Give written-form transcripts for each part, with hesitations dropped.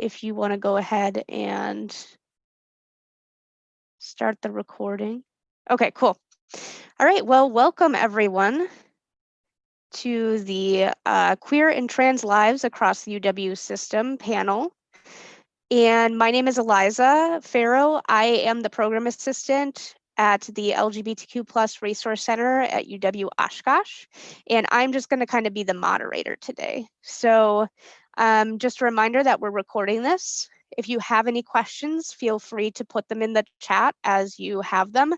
if you want to go ahead and start the recording. Okay, cool. All right, well, welcome everyone to the Queer and Trans Lives Across the UW System panel. And my name is Eliza Farrow. I am the program assistant at the LGBTQ+ Resource Center at UW Oshkosh. And I'm just going to kind of be the moderator today. So just a reminder that we're recording this. If you have any questions, feel free to put them in the chat as you have them.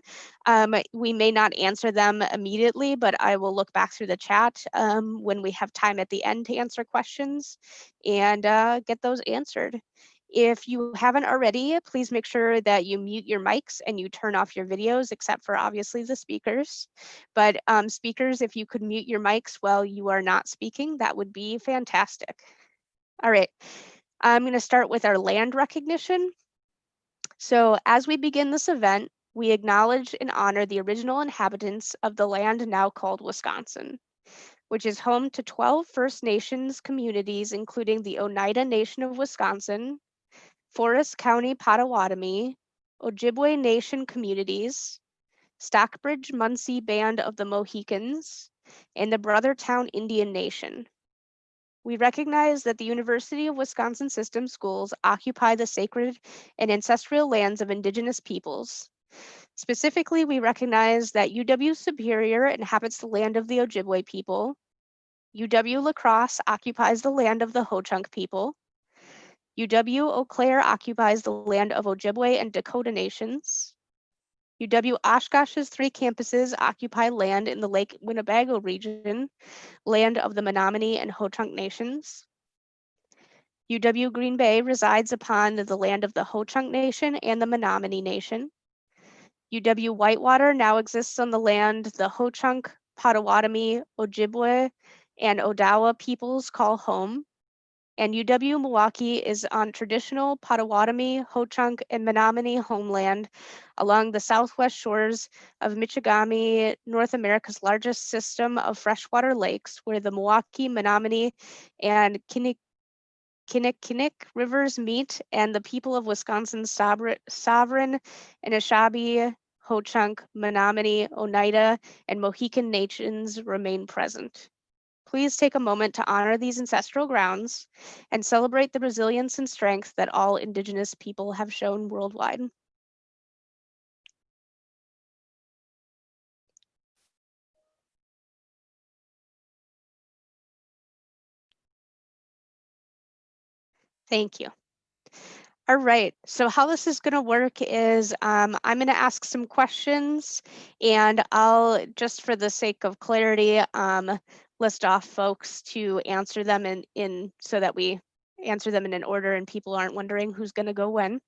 We may not answer them immediately, but I will look back through the chat when we have time at the end to answer questions and get those answered. If you haven't already, please make sure that you mute your mics and you turn off your videos, except for obviously the speakers. But speakers, if you could mute your mics while you are not speaking, that would be fantastic. All right, I'm going to start with our land recognition. So as we begin this event, we acknowledge and honor the original inhabitants of the land now called Wisconsin, which is home to 12 First Nations communities, including the Oneida Nation of Wisconsin, Forest County Potawatomi, Ojibwe Nation communities, Stockbridge Munsee Band of the Mohicans, and the Brothertown Indian Nation. We recognize that the University of Wisconsin System schools occupy the sacred and ancestral lands of Indigenous peoples. Specifically, we recognize that UW Superior inhabits the land of the Ojibwe people, UW La Crosse occupies the land of the Ho-Chunk people, UW Eau Claire occupies the land of Ojibwe and Dakota nations. UW Oshkosh's 3 campuses occupy land in the Lake Winnebago region, land of the Menominee and Ho-Chunk nations. UW Green Bay resides upon the land of the Ho-Chunk nation and the Menominee nation. UW Whitewater now exists on the land the Ho-Chunk, Potawatomi, Ojibwe, and Odawa peoples call home. And UW Milwaukee is on traditional Potawatomi, Ho-Chunk, and Menominee homeland along the southwest shores of Michigami, North America's largest system of freshwater lakes, where the Milwaukee, Menominee, and Kinnickinnic rivers meet, and the people of Wisconsin's sovereign Anishinaabe, Ho-Chunk, Menominee, Oneida, and Mohican nations remain present. Please take a moment to honor these ancestral grounds and celebrate the resilience and strength that all Indigenous people have shown worldwide. Thank you. All right, so how this is going to work is I'm going to ask some questions, and I'll, just for the sake of clarity, list off folks to answer them in so that we answer them in an order and people aren't wondering who's going to go when.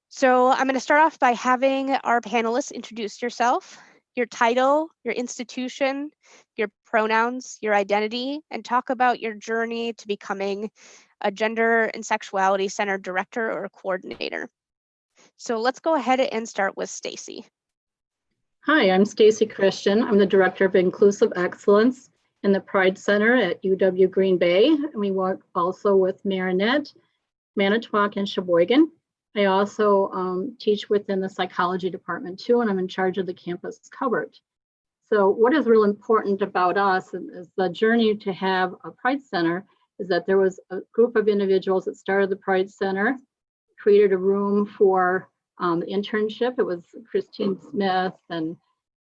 So I'm going to start off by having our panelists introduce yourself, your title, your institution, your pronouns, your identity, and talk about your journey to becoming a gender and sexuality center director or coordinator. So let's go ahead and start with Stacie. Hi, I'm Stacie Christian. I'm the Director of Inclusive Excellence in the Pride Center at UW Green Bay. And we work also with Marinette, Manitowoc, and Sheboygan. I also teach within the psychology department too, and I'm in charge of the campus coverage. So what is real important about us is the journey to have a Pride Center is that there was a group of individuals that started the Pride Center, created a room for the internship. It was Christine Smith and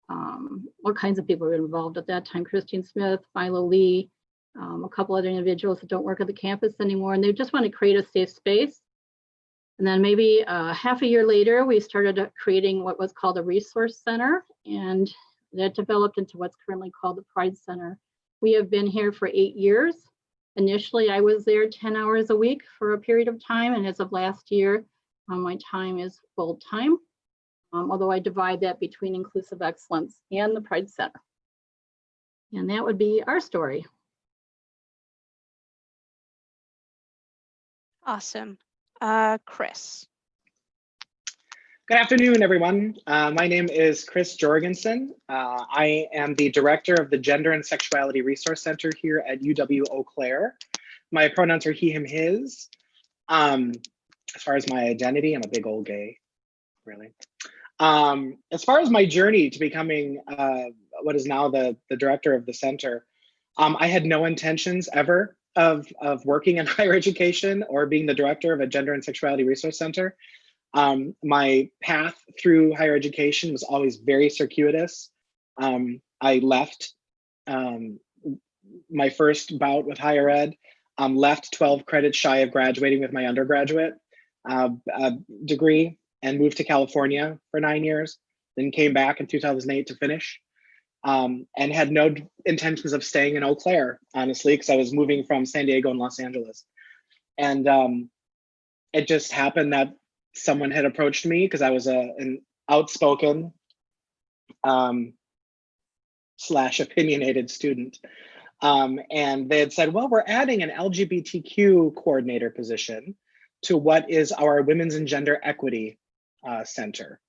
all kinds of people were involved at that time. Christine Smith, Philo Lee, a couple other individuals that don't work at the campus anymore, and they just want to create a safe space. And then maybe half a year later, we started creating what was called a resource center, and that developed into what's currently called the Pride Center. We have been here for 8 years. Initially, I was there 10 hours a week for a period of time, and as of last year, my time is full time, although I divide that between Inclusive Excellence and the Pride Center. And that would be our story. Awesome. Chris. Good afternoon, everyone. My name is Chris Jorgenson. I am the director of the Gender and Sexuality Resource Center here at UW Eau Claire. My pronouns are he, him, his. As far as my identity, I'm a big old gay, really. As far as my journey to becoming what is now the director of the center, I had no intentions ever of working in higher education or being the director of a gender and sexuality resource center. My path through higher education was always very circuitous. I left my first bout with higher ed, left 12 credits shy of graduating with my undergraduate degree, and moved to California for 9 years, then came back in 2008 to finish, and had no intentions of staying in Eau Claire, honestly, because I was moving from San Diego and Los Angeles. And it just happened that someone had approached me because I was an outspoken / opinionated student. And they had said, well, we're adding an LGBTQ coordinator position to what is our Women's and Gender Equity Center.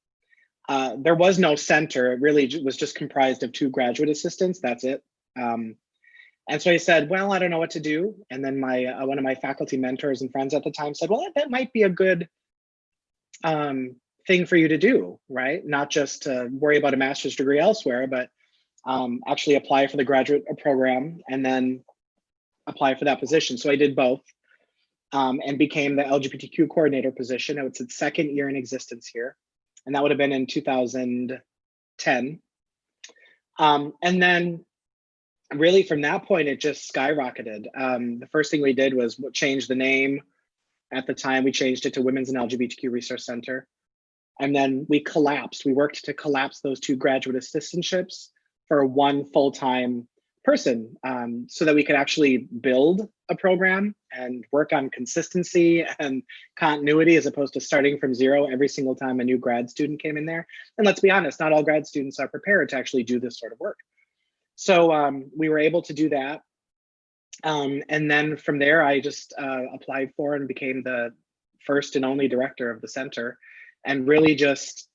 There was no center. It really was just comprised of 2 graduate assistants. That's it. And so I said, well, I don't know what to do. And then my one of my faculty mentors and friends at the time said, well, that might be a good thing for you to do, right? Not just to worry about a master's degree elsewhere, but actually apply for the graduate program and then apply for that position. So I did both, and became the LGBTQ coordinator position. It's its 2nd year in existence here. And that would have been in 2010. And then really from that point, it just skyrocketed. The first thing we did was change the name. At the time, we changed it to Women's and LGBTQ Resource Center. And then we collapsed. We worked to collapse those 2 graduate assistantships for 1 full-time person, so that we could actually build a program and work on consistency and continuity, as opposed to starting from 0 every single time a new grad student came in there. And let's be honest, not all grad students are prepared to actually do this sort of work. So we were able to do that. And then from there, I just applied for and became the first and only director of the center. And really just,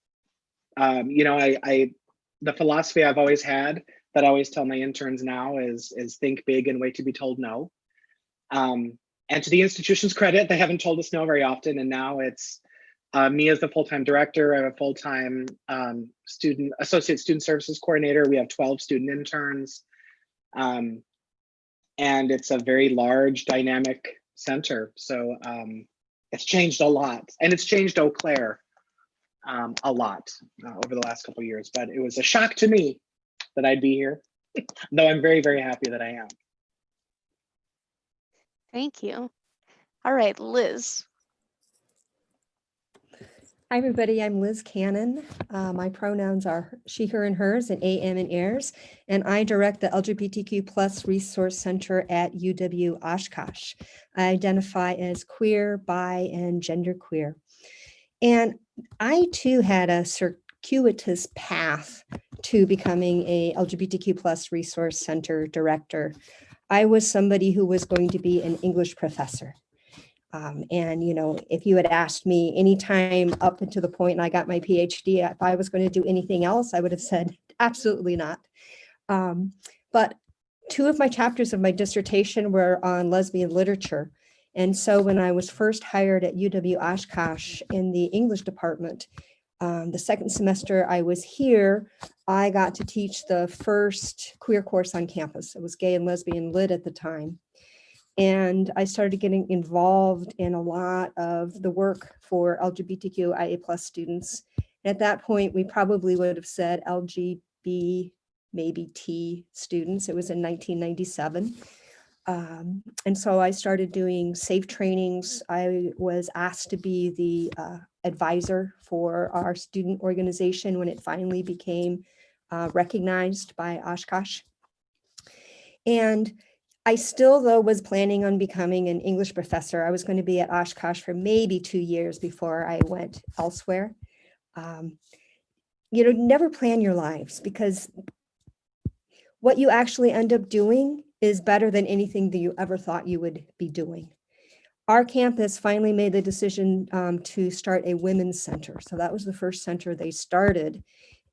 the philosophy I've always had that I always tell my interns now is think big and wait to be told no. And to the institution's credit, they haven't told us no very often. And now it's me as the full-time director. I have a full-time associate student services coordinator. We have 12 student interns. And it's a very large, dynamic center. So it's changed a lot. And it's changed Eau Claire a lot over the last couple of years. But it was a shock to me that I'd be here, though I'm very, very happy that I am. Thank you. All right, Liz. Hi, everybody. I'm Liz Cannon. My pronouns are she, her, and hers, and AM and airs, and I direct the LGBTQ+ Resource Center at UW Oshkosh. I identify as queer, bi, and genderqueer. And I, too, had a circuitous path to becoming a LGBTQ+ Resource Center director. I was somebody who was going to be an English professor. And, if you had asked me anytime up until the point I got my PhD, if I was going to do anything else, I would have said absolutely not. But 2 of my chapters of my dissertation were on lesbian literature. And so when I was first hired at UW Oshkosh in the English department, the 2nd semester I was here, I got to teach the first queer course on campus. It was gay and lesbian lit at the time. And I started getting involved in a lot of the work for LGBTQIA+ students. And at that point, we probably would have said LGB, maybe T students. It was in 1997. And so I started doing SAFE trainings. I was asked to be the advisor for our student organization when it finally became recognized by Oshkosh. And I still, though, was planning on becoming an English professor. I was going to be at Oshkosh for maybe 2 years before I went elsewhere. Never plan your lives, because what you actually end up doing is better than anything that you ever thought you would be doing. Our campus finally made the decision to start a women's center. So that was the first center they started.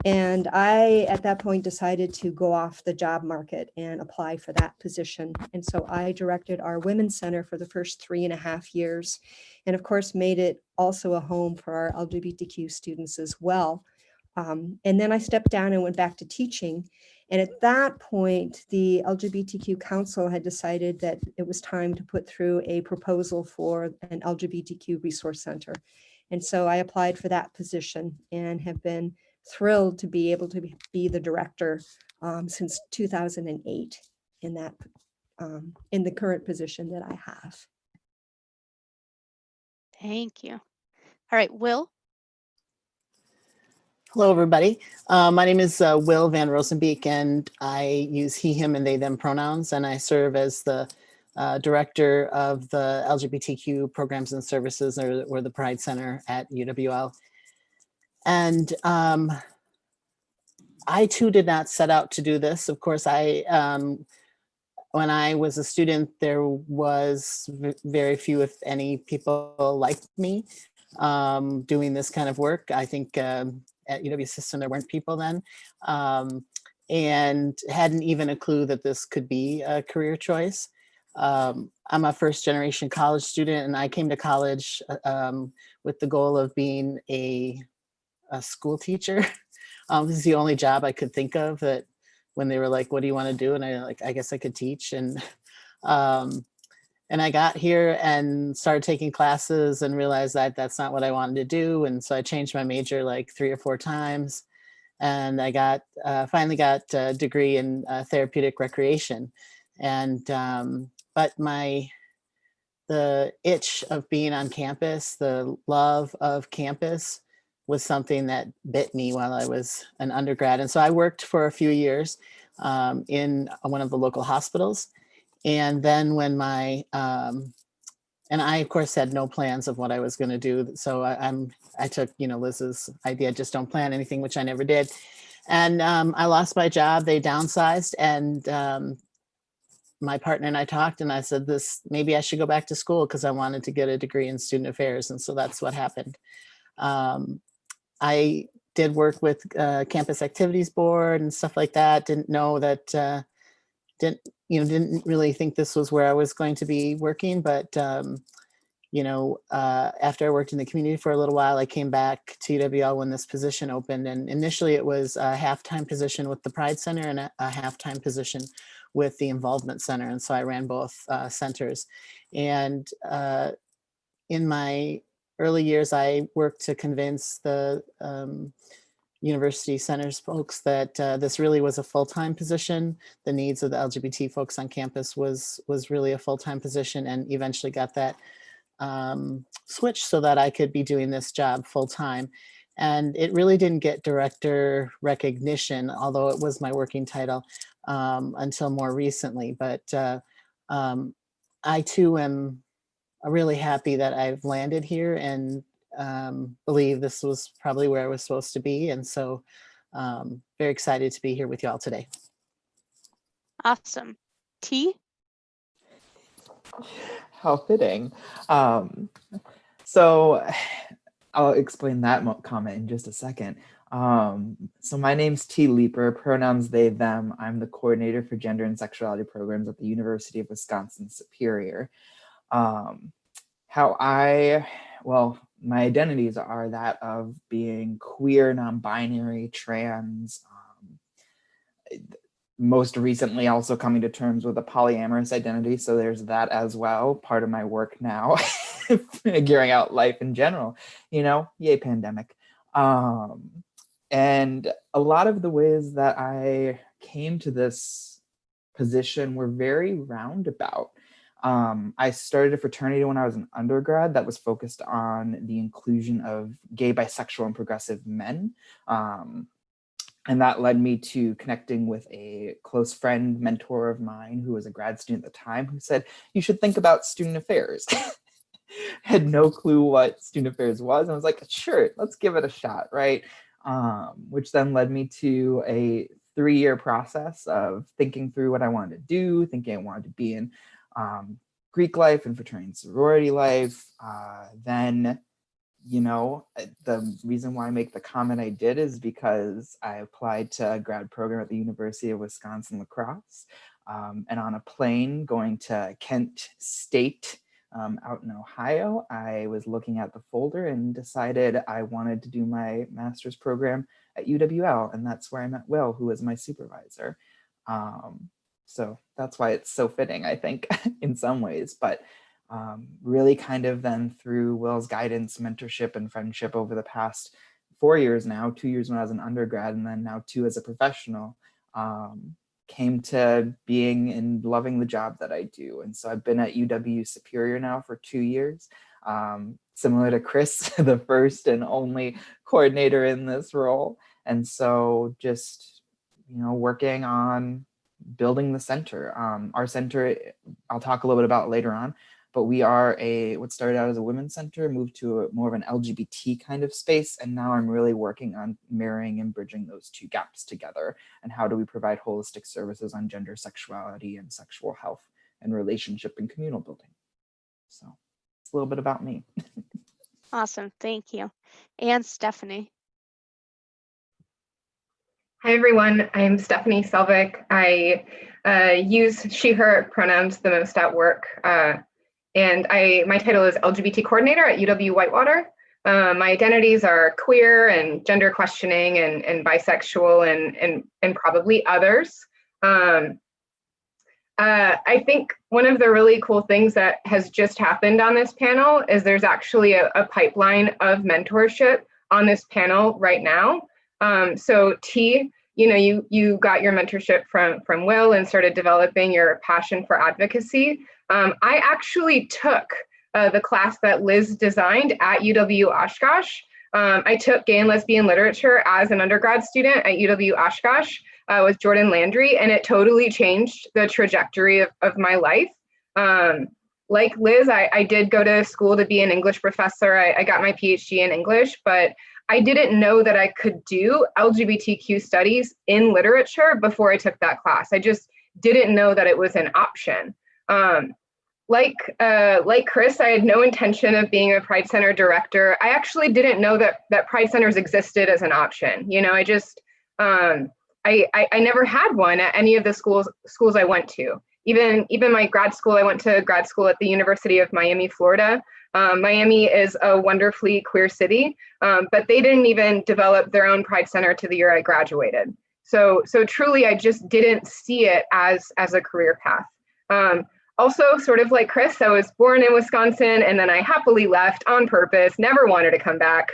And I, at that point, decided to go off the job market and apply for that position. And so I directed our Women's Center for the first 3.5 years, and of course, made it also a home for our LGBTQ students as well. And then I stepped down and went back to teaching. And at that point, the LGBTQ Council had decided that it was time to put through a proposal for an LGBTQ Resource Center. And so I applied for that position and have been thrilled to be able to be the director since 2008 in that in the current position that I have. Thank you. All right, Will. Hello, everybody. My name is Will Van Rosenbeek, and I use he, him, and they, them pronouns, and I serve as the director of the LGBTQ programs and services, or the Pride Center at UWL. And I too did not set out to do this. Of course, when I was a student, there was very few, if any, people like me doing this kind of work. I think at UW System, there weren't people then, and hadn't even a clue that this could be a career choice. I'm a first generation college student, and I came to college with the goal of being a school teacher. This is the only job I could think of that when they were like, what do you want to do? And I guess I could teach. And I got here and started taking classes and realized that that's not what I wanted to do. And so I changed my major like 3 or 4 times. And I finally got a degree in therapeutic recreation. And, but the itch of being on campus, the love of campus, was something that bit me while I was an undergrad. And so I worked for a few years in one of the local hospitals. And then when and I, of course, had no plans of what I was going to do. So I took, Liz's idea, just don't plan anything, which I never did. And I lost my job. They downsized, and my partner and I talked, and I said, maybe I should go back to school because I wanted to get a degree in student affairs. And so that's what happened. I did work with Campus Activities Board and stuff like that. Didn't know that, didn't really think this was where I was going to be working. But, after I worked in the community for a little while, I came back to UWL when this position opened. And initially it was a half-time position with the Pride Center and a half-time position with the Involvement Center. And so I ran both centers. And in my early years, I worked to convince the university centers folks that this really was a full-time position. The needs of the LGBT folks on campus was really a full-time position, and eventually got that switched so that I could be doing this job full-time. And it really didn't get director recognition, although it was my working title, until more recently. But I too am really happy that I've landed here, and believe this was probably where I was supposed to be. And so very excited to be here with you all today. Awesome. T? How fitting. So I'll explain that comment in just a second. So my name's T. Leeper, pronouns they, them. I'm the coordinator for gender and sexuality programs at the University of Wisconsin-Superior. My identities are that of being queer, non-binary, trans, most recently also coming to terms with a polyamorous identity. So there's that as well, part of my work now, figuring out life in general, yay pandemic. And a lot of the ways that I came to this position were very roundabout. I started a fraternity when I was an undergrad that was focused on the inclusion of gay, bisexual, and progressive men. And that led me to connecting with a close friend, mentor of mine, who was a grad student at the time, who said, you should think about student affairs. Had no clue what student affairs was. And I was like, sure, let's give it a shot, right? Which then led me to a 3-year process of thinking through what I wanted to do, thinking I wanted to be in Greek life and fraternity and sorority life, then the reason why I make the comment I did is because I applied to a grad program at the University of Wisconsin-La Crosse, and on a plane going to Kent State out in Ohio, I was looking at the folder and decided I wanted to do my master's program at UWL, and that's where I met Will, who was my supervisor. So that's why it's so fitting, I think, in some ways, but really kind of then through Will's guidance, mentorship, and friendship over the past 4 years now, 2 years when I was an undergrad, and then now 2 as a professional, came to being and loving the job that I do. And so I've been at UW Superior now for 2 years. Similar to Chris, the first and only coordinator in this role. And so just, working on building the center. Our center, I'll talk a little bit about later on, but we are what started out as a women's center, moved to more of an LGBT kind of space. And now I'm really working on marrying and bridging those 2 gaps together. And how do we provide holistic services on gender, sexuality, and sexual health and relationship and communal building. So it's a little bit about me. Awesome, thank you. And Stephanie. Hi everyone, I'm Stephanie Selvick. I use she, her pronouns the most at work. And my title is LGBT coordinator at UW Whitewater. My identities are queer and gender questioning and bisexual and probably others. I think one of the really cool things that has just happened on this panel is there's actually a pipeline of mentorship on this panel right now. So T, you got your mentorship from Will and started developing your passion for advocacy. I actually took the class that Liz designed at UW Oshkosh. I took gay and lesbian literature as an undergrad student at UW Oshkosh with Jordan Landry, and it totally changed the trajectory of my life. Like Liz, I did go to school to be an English professor. I got my PhD in English, but I didn't know that I could do LGBTQ studies in literature before I took that class. I just didn't know that it was an option. Like Chris, I had no intention of being a Pride Center director. I actually didn't know that Pride Centers existed as an option. I just, I never had one at any of the schools I went to. Even my grad school, I went to grad school at the University of Miami, Florida. Miami is a wonderfully queer city, but they didn't even develop their own Pride Center to the year I graduated. So truly, I just didn't see it as a career path. Also, sort of like Chris, I was born in Wisconsin and then I happily left on purpose, never wanted to come back,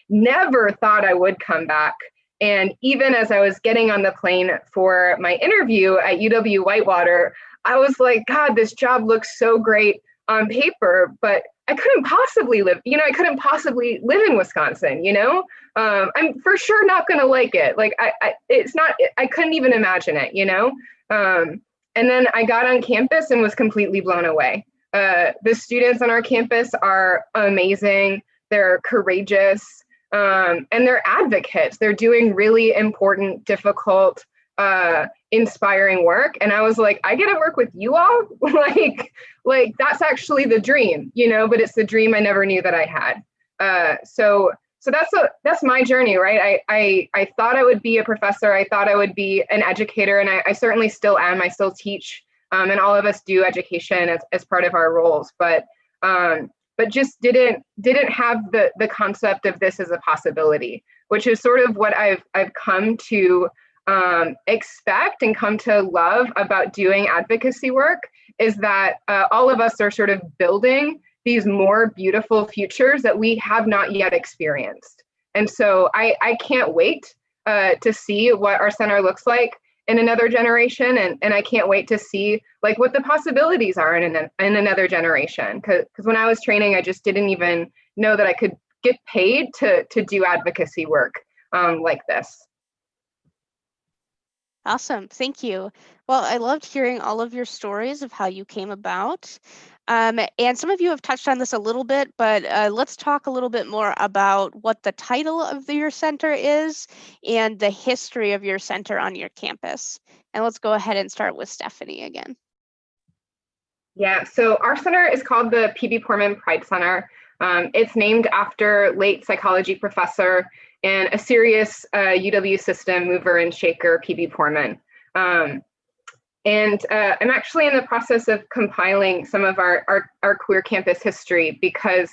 never thought I would come back. And even as I was getting on the plane for my interview at UW Whitewater, I was like, God, this job looks so great on paper, but I couldn't possibly live in Wisconsin, I'm for sure not going to like it. Like I couldn't even imagine it, And then I got on campus and was completely blown away. The students on our campus are amazing. They're courageous, and they're advocates. They're doing really important, difficult, inspiring work. And I was like, I get to work with you all? like that's actually the dream, but it's the dream I never knew that I had. So that's my journey, right? I thought I would be a professor. I thought I would be an educator, and I certainly still am. I still teach, and all of us do education as part of our roles, but just didn't have the concept of this as a possibility, which is sort of what I've come to expect and come to love about doing advocacy work, is that all of us are sort of building these more beautiful futures that we have not yet experienced. And so I can't wait to see what our center looks like in another generation. And I can't wait to see like what the possibilities are in another generation. Because when I was training, I just didn't even know that I could get paid to do advocacy work like this. Awesome, thank you. Well, I loved hearing all of your stories of how you came about. And some of you have touched on this a little bit, but let's talk a little bit more about what the title of your center is and the history of your center on your campus. And let's go ahead and start with Stephanie again. Yeah, so our center is called the P.B. Poorman Pride Center. It's named after late psychology professor and a serious UW system mover and shaker, P.B. Poorman. And I'm actually in the process of compiling some of our queer campus history, because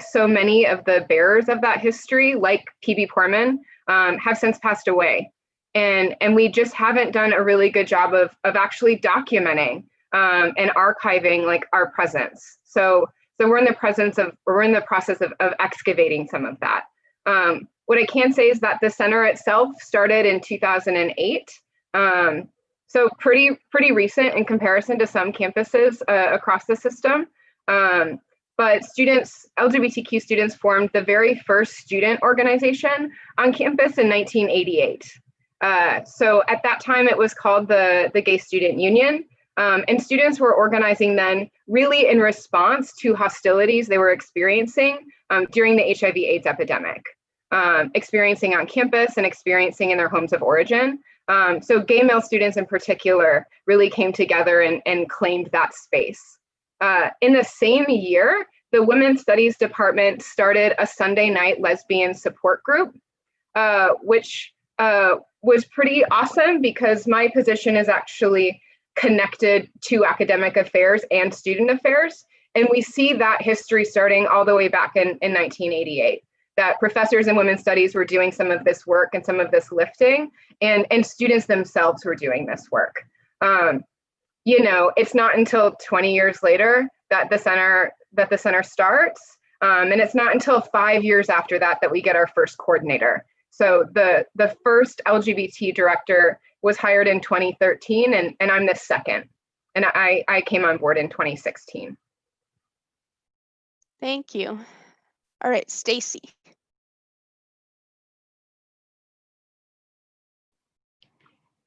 so many of the bearers of that history, like P.B. Poorman, have since passed away. And we just haven't done a really good job of actually documenting and archiving like our presence. So we're in the process of excavating some of that. What I can say is that the center itself started in 2008. So pretty recent in comparison to some campuses across the system. But LGBTQ students formed the very first student organization on campus in 1988. So at that time, it was called the Gay Student Union. And students were organizing then really in response to hostilities they were experiencing during the HIV/AIDS epidemic, experiencing on campus and experiencing in their homes of origin. So gay male students in particular really came together and claimed that space. In the same year, the Women's Studies Department started a Sunday night lesbian support group, which was pretty awesome because my position is actually connected to academic affairs and student affairs. And we see that history starting all the way back in 1988, that professors in women's studies were doing some of this work and some of this lifting, and students themselves were doing this work. You know, it's not until 20 years later that the center starts, and it's not until 5 years after that that we get our first coordinator. So the first LGBT director was hired in 2013, and I'm the second, and I came on board in 2016. Thank you. All right, Stacie.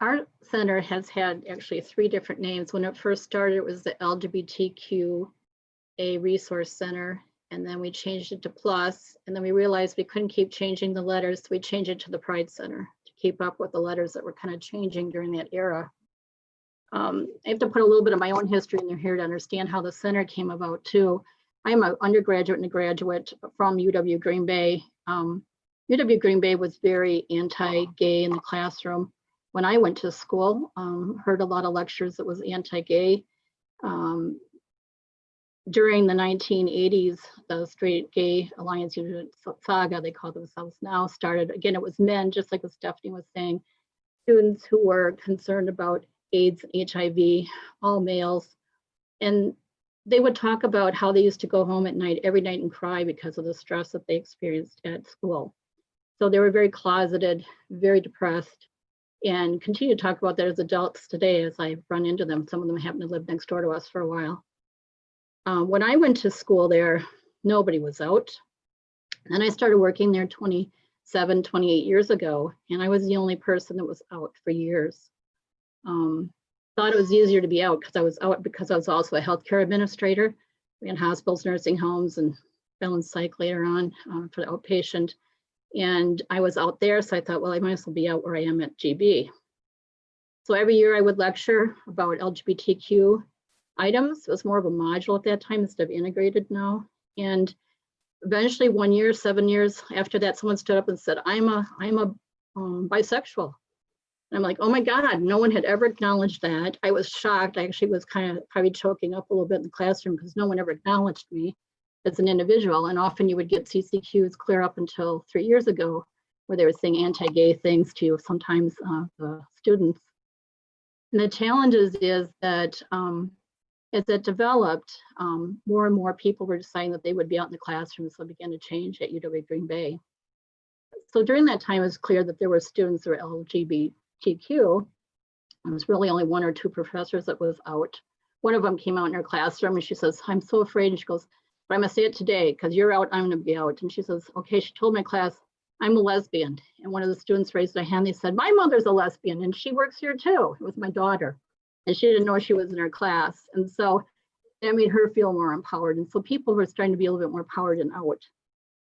Our center has had actually 3 different names. When it first started, it was the LGBTQA Resource Center, and then we changed it to Plus, and then we realized we couldn't keep changing the letters, so we changed it to the Pride Center to keep up with the letters that were kind of changing during that era. I have to put a little bit of my own history in there here to understand how the center came about too. I'm an undergraduate and a graduate from UW Green Bay. UW Green Bay was very anti-gay in the classroom. When I went to school, heard a lot of lectures that was anti-gay. During the 1980s, the Straight Gay Alliance Saga, they call themselves now, started. Again, it was men, just like what Stephanie was saying, students who were concerned about AIDS and HIV, all males. And they would talk about how they used to go home at night, every night, and cry because of the stress that they experienced at school. So they were very closeted, very depressed, and continue to talk about that as adults today as I run into them. Some of them happen to live next door to us for a while. When I went to school there, nobody was out. And I started working there 27, 28 years ago, and I was the only person that was out for years. Thought it was easier to be out because I was out because I was also a healthcare administrator. We had hospitals, nursing homes, and fell in psych later on for the outpatient. And I was out there, so I thought, well, I might as well be out where I am at GB. So every year I would lecture about LGBTQ items. It was more of a module at that time instead of integrated now. And eventually 1 year, 7 years after that, someone stood up and said, I'm a bisexual. And I'm like, oh my God, no one had ever acknowledged that. I was shocked. I actually was kind of probably choking up a little bit in the classroom because no one ever acknowledged me as an individual. And often you would get CCQs clear up until 3 years ago, where they were saying anti-gay things to sometimes the students. And the challenge is that as it developed, more and more people were deciding that they would be out in the classroom, so it began to change at UW Green Bay. So during that time, it was clear that there were students that were LGBTQ. There was really only 1 or 2 professors that was out. One of them came out in her classroom and she says, I'm so afraid. And she goes, but I'm gonna say it today because you're out, I'm gonna be out. And she says, okay, she told my class, I'm a lesbian. And one of the students raised their hand. They said, my mother's a lesbian and she works here too. It was my daughter. And she didn't know she was in her class. And so that made her feel more empowered. And so people were starting to be a little bit more empowered and out.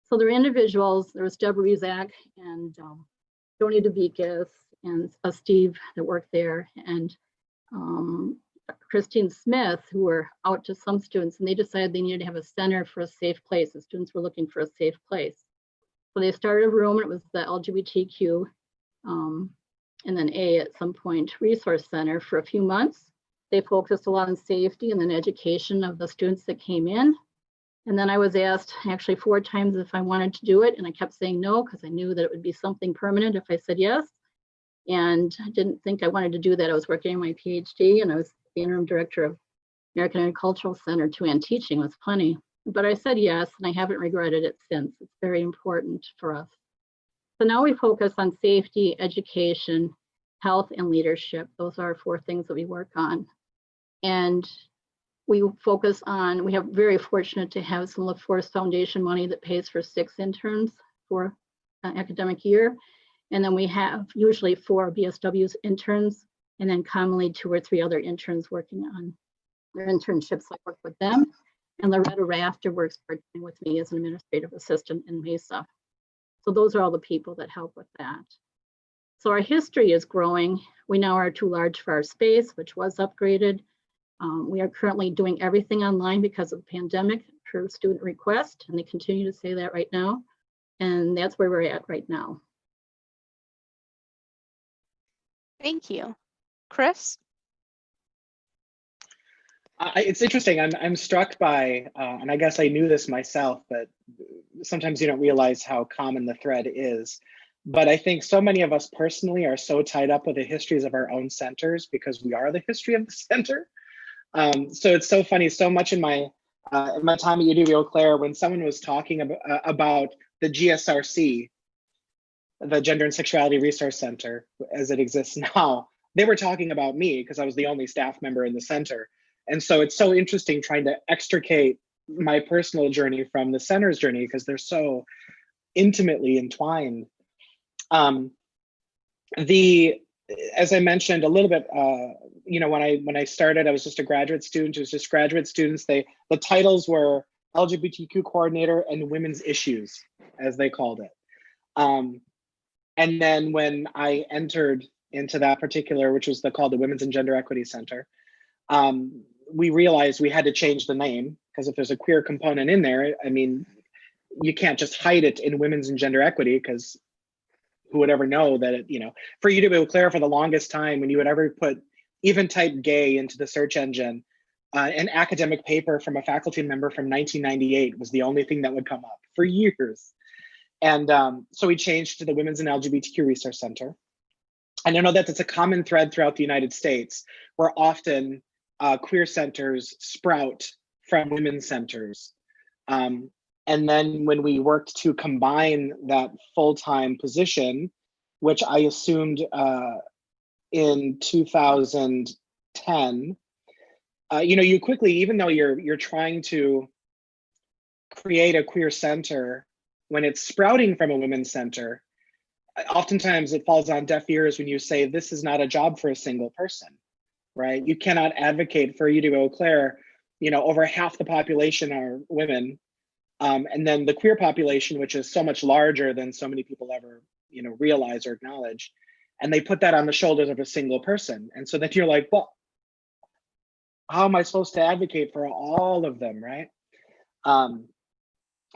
So there were individuals, there was Deborah Rizak and Joni DeVikas and Steve that worked there. And Christine Smith, who were out to some students, and they decided they needed to have a center for a safe place. The students were looking for a safe place. So they started a room, and it was the LGBTQ and then A at some point Resource Center for a few months. They focused a lot on safety and then education of the students that came in. And then I was asked actually 4 times if I wanted to do it, and I kept saying no because I knew that it would be something permanent if I said yes. And I didn't think I wanted to do that. I was working on my PhD, and I was the interim director of American Agricultural Center too, and teaching was plenty. But I said yes, and I haven't regretted it since. It's very important for us. So now we focus on safety, education, health, and leadership. Those are our 4 things that we work on. And we focus on, we have very fortunate to have some LaForce Foundation money that pays for 6 interns for an academic year. And then we have usually 4 BSW's interns, and then commonly 2 or 3 other interns working on their internships. I work with them. And Loretta Rafter works part-time with me as an administrative assistant in Mesa. So those are all the people that help with that. So our history is growing. We now are too large for our space, which was upgraded. We are currently doing everything online because of the pandemic per student request, and they continue to say that right now. And that's where we're at right now. Thank you. Chris? It's interesting. I'm struck by, and I guess I knew this myself, but sometimes you don't realize how common the thread is. But I think so many of us personally are so tied up with the histories of our own centers because we are the history of the center. So it's so funny. So much in my time at UW Eau Claire, when someone was talking about the GSRC, the Gender and Sexuality Resource Center, as it exists now, they were talking about me because I was the only staff member in the center. And so it's so interesting trying to extricate my personal journey from the center's journey because they're so intimately entwined. As I mentioned a little bit, when I started, I was just a graduate student. It was just graduate students. The titles were LGBTQ coordinator and women's issues, as they called it. And then when I entered into that particular, which was called the Women's and Gender Equity Center, we realized we had to change the name because if there's a queer component in there, I mean, you can't just hide it in women's and gender equity because who would ever know that it, for UW Eau Claire for the longest time, when you would ever put even type gay into the search engine, an academic paper from a faculty member from 1998 was the only thing that would come up for years. And so we changed to the Women's and LGBTQ Resource Center. And I know that it's a common thread throughout the United States where often queer centers sprout from women's centers. And then when we worked to combine that full-time position, which I assumed in 2010, you quickly, even though you're trying to create a queer center, when it's sprouting from a women's center, oftentimes it falls on deaf ears when you say this is not a job for a single person, right? You cannot advocate for UW Eau Claire, over half the population are women. And then the queer population, which is so much larger than so many people ever, realize or acknowledge. And they put that on the shoulders of a single person. And so then you're like, well, how am I supposed to advocate for all of them, right?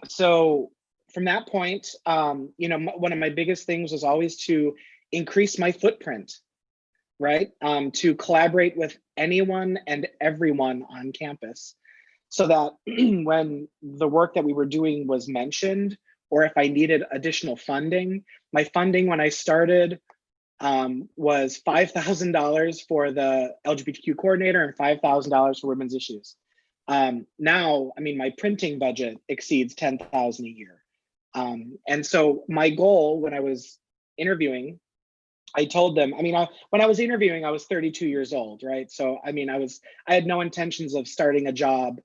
So from that point, one of my biggest things was always to increase my footprint, right? To collaborate with anyone and everyone on campus. So that when the work that we were doing was mentioned, or if I needed additional funding, my funding when I started was $5,000 for the LGBTQ coordinator and $5,000 for women's issues. Now, my printing budget exceeds $10,000 a year. And so my goal when I was interviewing, I told them, when I was interviewing, I was 32 years old, right? So, I had no intentions of starting a job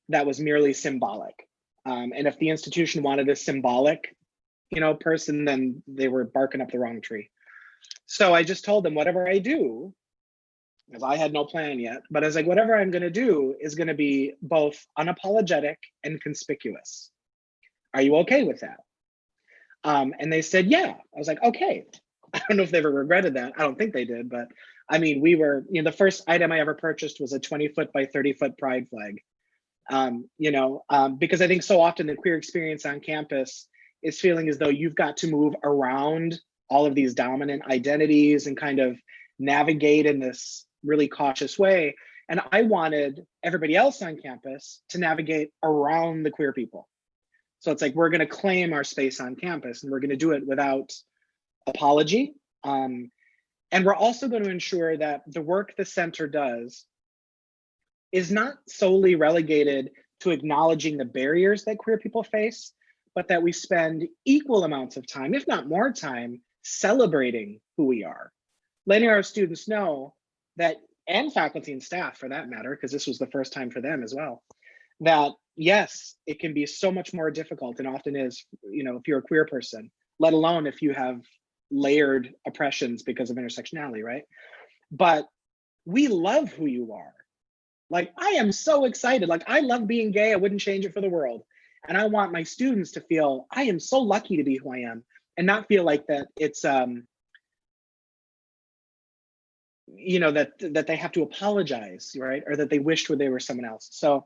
that was merely symbolic. And if the institution wanted a symbolic, person, then they were barking up the wrong tree. So I just told them whatever I do, because I had no plan yet, but I was like, whatever I'm gonna do is gonna be both unapologetic and conspicuous. Are you okay with that? And they said, yeah. I was like, okay. I don't know if they ever regretted that. I don't think they did, but I mean, we were, the first item I ever purchased was a 20-foot by 30-foot pride flag. Because I think so often the queer experience on campus is feeling as though you've got to move around all of these dominant identities and kind of navigate in this really cautious way. And I wanted everybody else on campus to navigate around the queer people. So it's like, we're going to claim our space on campus, and we're going to do it without apology. And we're also going to ensure that the work the center does is not solely relegated to acknowledging the barriers that queer people face, but that we spend equal amounts of time, if not more time, celebrating who we are, letting our students know that, and faculty and staff for that matter, because this was the first time for them as well, that yes, it can be so much more difficult, and often is, if you're a queer person, let alone if you have layered oppressions because of intersectionality, right? But we love who you are. Like, I am so excited. Like, I love being gay. I wouldn't change it for the world. And I want my students to feel, I am so lucky to be who I am, and not feel like that it's, that they have to apologize, right? Or that they wished they were someone else. So,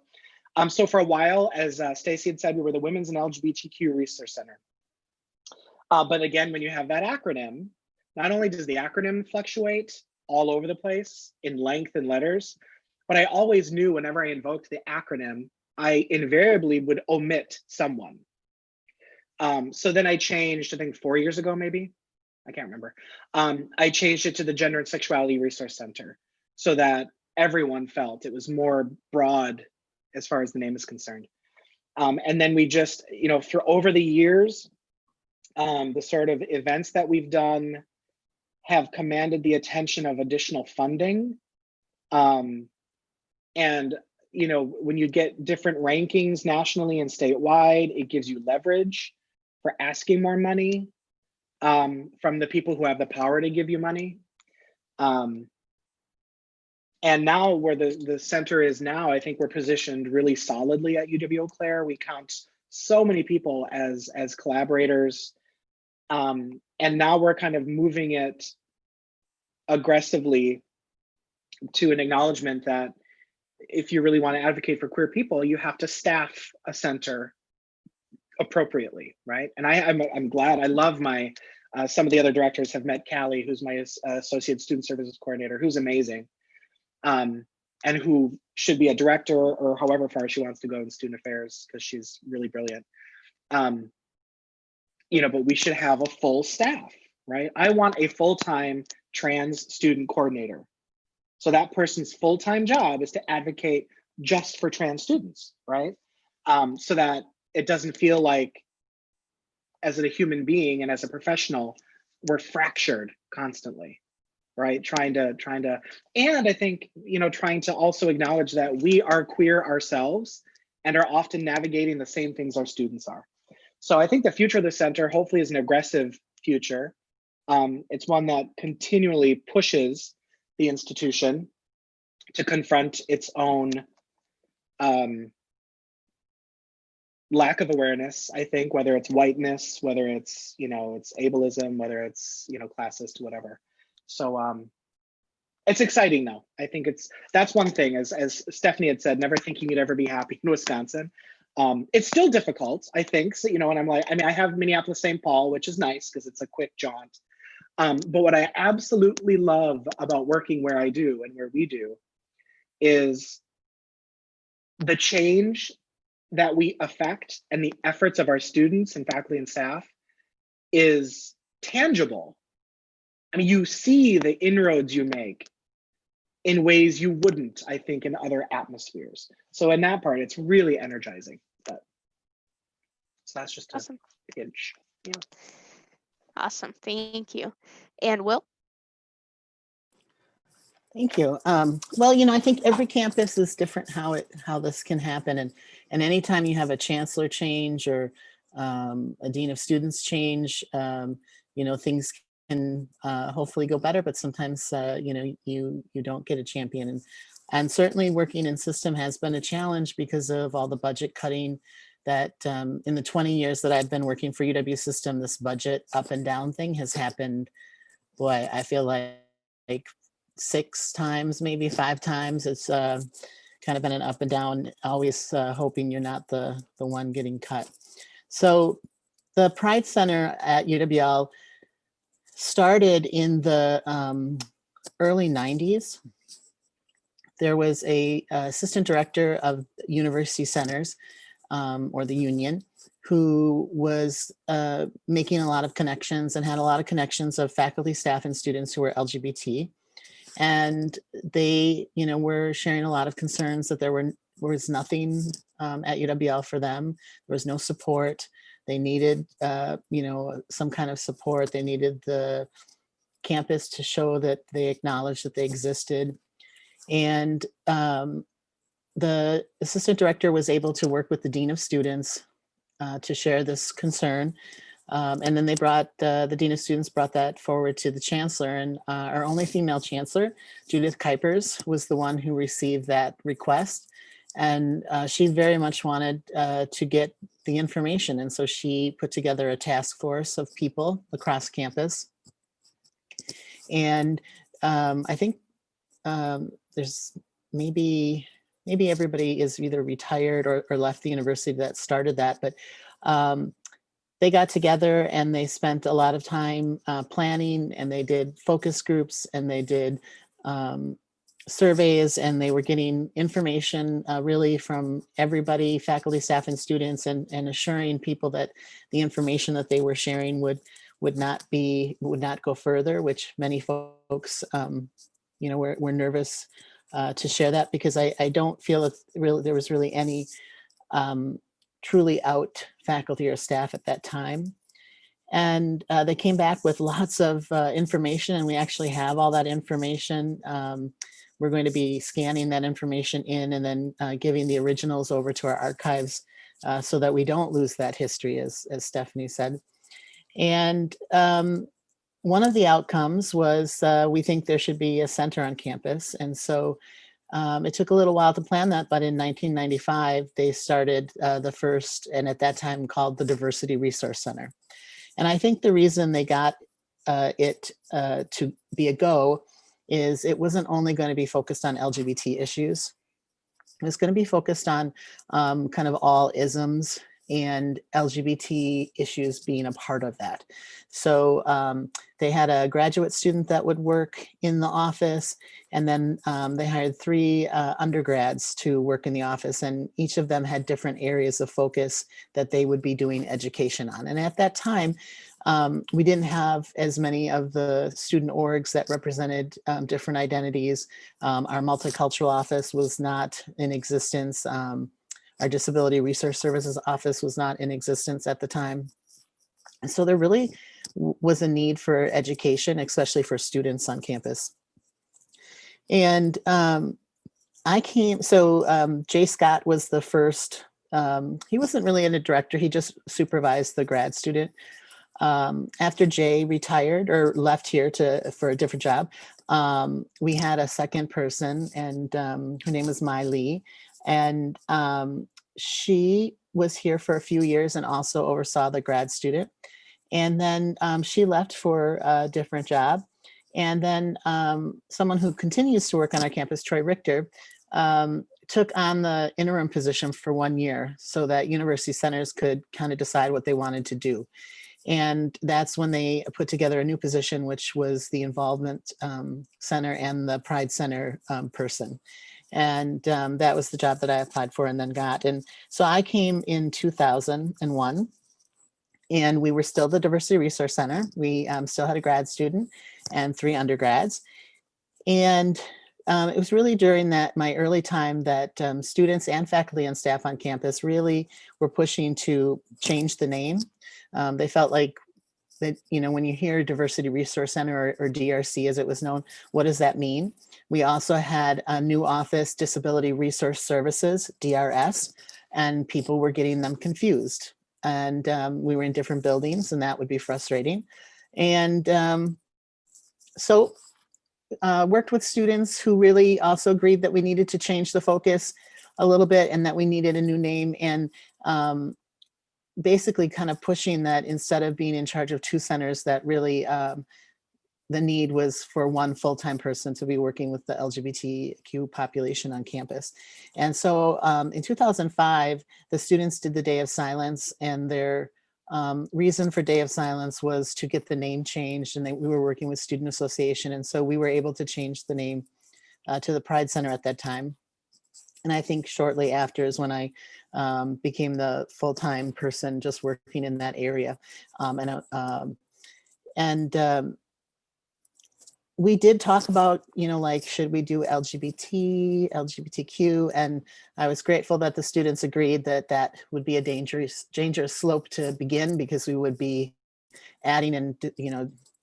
so for a while, as Stacie had said, we were the Women's and LGBTQ Resource Center. But again, when you have that acronym, not only does the acronym fluctuate all over the place in length and letters, but I always knew whenever I invoked the acronym, I invariably would omit someone. So then I changed, I think 4 years ago, maybe, I can't remember. I changed it to the Gender and Sexuality Resource Center so that everyone felt it was more broad as far as the name is concerned. And then we just, for over the years, the sort of events that we've done have commanded the attention of additional funding. And, when you get different rankings nationally and statewide, it gives you leverage for asking more money from the people who have the power to give you money. And now where the center is now, I think we're positioned really solidly at UW Eau Claire. We count so many people as collaborators. And now we're kind of moving it aggressively to an acknowledgement that if you really want to advocate for queer people, you have to staff a center appropriately, right? And I'm glad, I love my, some of the other directors have met Callie, who's my Associate Student Services Coordinator, who's amazing, and who should be a director or however far she wants to go in student affairs, because she's really brilliant. But we should have a full staff, right? I want a full-time trans student coordinator. So that person's full-time job is to advocate just for trans students, right? So that it doesn't feel like, as a human being and as a professional, we're fractured constantly, right? Trying to, and I think, trying to also acknowledge that we are queer ourselves and are often navigating the same things our students are. So I think the future of the center hopefully is an aggressive future. It's one that continually pushes the institution to confront its own lack of awareness, I think, whether it's whiteness, whether it's, it's ableism, whether it's, classist, whatever. So it's exciting though. I think that's one thing, as Stephanie had said, never thinking you'd ever be happy in Wisconsin. It's still difficult, I think. So, and I'm like, I have Minneapolis, St. Paul, which is nice because it's a quick jaunt. But what I absolutely love about working where I do and where we do is the change that we affect and the efforts of our students and faculty and staff is tangible. I mean, you see the inroads you make in ways you wouldn't, I think, in other atmospheres. So in that part, it's really energizing. But so that's just awesome. A pinch. Yeah. Awesome, thank you. And Will? Thank you. Well, I think every campus is different how this can happen, and anytime you have a chancellor change or a dean of students change, things can hopefully go better, but sometimes you don't get a champion, and certainly working in system has been a challenge because of all the budget cutting that in the 20 years that I've been working for UW system, this budget up and down thing has happened. Boy, I feel like 6 times, maybe 5 times. It's kind of been an up and down, always hoping you're not the one getting cut. So the Pride Center at UWL started in the early 90s. There was a assistant director of university centers, or the union, who was making a lot of connections and had a lot of connections of faculty, staff, and students who were LGBT. And they, were sharing a lot of concerns that there was nothing at UWL for them. There was no support. They needed, some kind of support. They needed the campus to show that they acknowledged that they existed. And the assistant director was able to work with the dean of students to share this concern. And then they brought, the dean of students brought that forward to the chancellor, and our only female chancellor, Judith Kuipers, was the one who received that request. And she very much wanted to get the information. And so she put together a task force of people across campus. And I think there's maybe everybody is either retired or left the university that started that, but they got together and they spent a lot of time planning, and they did focus groups, and they did surveys, and they were getting information really from everybody, faculty, staff, and students, and assuring people that the information that they were sharing would not go further, which many folks were nervous to share that, because I don't feel that really there was really any truly out faculty or staff at that time. And they came back with lots of information, and we actually have all that information. We're going to be scanning that information in and then giving the originals over to our archives so that we don't lose that history, as Stephanie said. And one of the outcomes was we think there should be a center on campus. And so it took a little while to plan that, but in 1995, they started the first, and at that time called the Diversity Resource Center. And I think the reason they got it to be a go is it wasn't only going to be focused on LGBT issues. It was going to be focused on kind of all isms, and LGBT issues being a part of that. So they had a graduate student that would work in the office, and then they hired 3 undergrads to work in the office, and each of them had different areas of focus that they would be doing education on. And at that time, we didn't have as many of the student orgs that represented different identities. Our multicultural office was not in existence. Our Disability Resource Services office was not in existence at the time. And so there really was a need for education, especially for students on campus. And Jay Scott was the first, he wasn't really a director, he just supervised the grad student. After Jay retired or left here for a different job, we had a second person, and her name was Mai Lee. And she was here for a few years and also oversaw the grad student. And then she left for a different job. And then someone who continues to work on our campus, Troy Richter, took on the interim position for 1 year so that university centers could kind of decide what they wanted to do. And that's when they put together a new position, which was the Involvement Center and the Pride Center person. And that was the job that I applied for and then got. And so I came in 2001, and we were still the Diversity Resource Center. We still had a grad student and 3 undergrads. And it was really during my early time that students and faculty and staff on campus really were pushing to change the name. They felt like that, when you hear Diversity Resource Center or DRC as it was known, what does that mean? We also had a new office, Disability Resource Services, DRS, and people were getting them confused. And we were in different buildings, and that would be frustrating. And so worked with students who really also agreed that we needed to change the focus a little bit and that we needed a new name, and basically kind of pushing that instead of being in charge of 2 centers, that really the need was for one full-time person to be working with the LGBTQ population on campus. And so in 2005, the students did the Day of Silence, and their reason for Day of Silence was to get the name changed, and we were working with Student Association. And so we were able to change the name to the Pride Center at that time. And I think shortly after is when I became the full-time person just working in that area. We did talk about, like, should we do LGBT, LGBTQ? And I was grateful that the students agreed that that would be a dangerous slope to begin, because we would be adding and,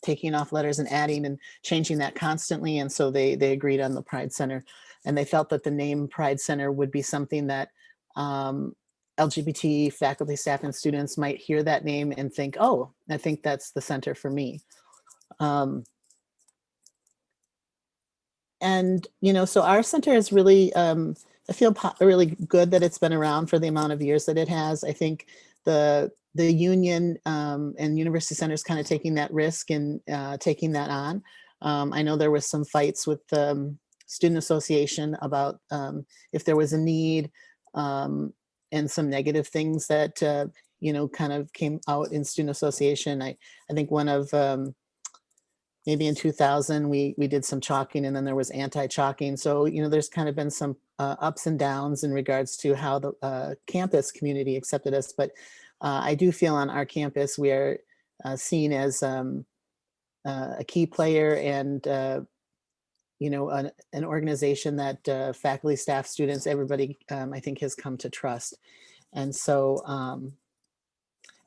taking off letters and adding and changing that constantly. And so they agreed on the Pride Center, and they felt that the name Pride Center would be something that LGBT faculty, staff, and students might hear that name and think, oh, I think that's the center for me. And, so our center is really, I feel really good that it's been around for the amount of years that it has. I think the union and university centers kind of taking that risk and taking that on. I know there was some fights with the Student Association about if there was a need, and some negative things that, kind of came out in Student Association. I think one of, maybe in 2000, we did some chalking, and then there was anti-chalking. So, there's kind of been some ups and downs in regards to how the campus community accepted us. But I do feel on our campus, we are seen as a key player, and, an organization that faculty, staff, students, everybody, I think, has come to trust. And so,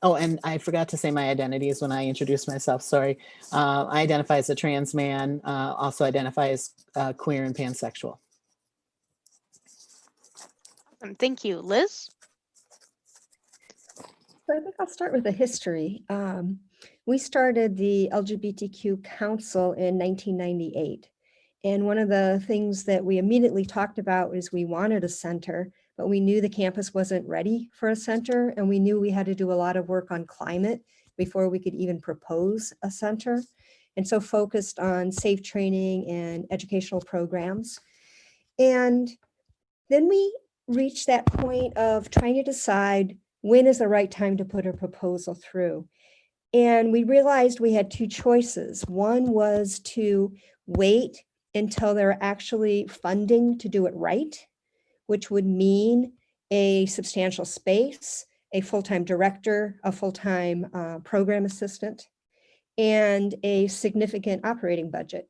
oh, and I forgot to say my identities when I introduced myself, sorry. I identify as a trans man, also identify as queer and pansexual. Thank you. Liz? So I think I'll start with the history. We started the LGBTQ Council in 1998. And one of the things that we immediately talked about is we wanted a center, but we knew the campus wasn't ready for a center, and we knew we had to do a lot of work on climate before we could even propose a center. And so focused on safe training and educational programs. And then we reached that point of trying to decide when is the right time to put a proposal through. And we realized we had two choices. One was to wait until there are actually funding to do it right, which would mean a substantial space, a full-time director, a full-time program assistant, and a significant operating budget.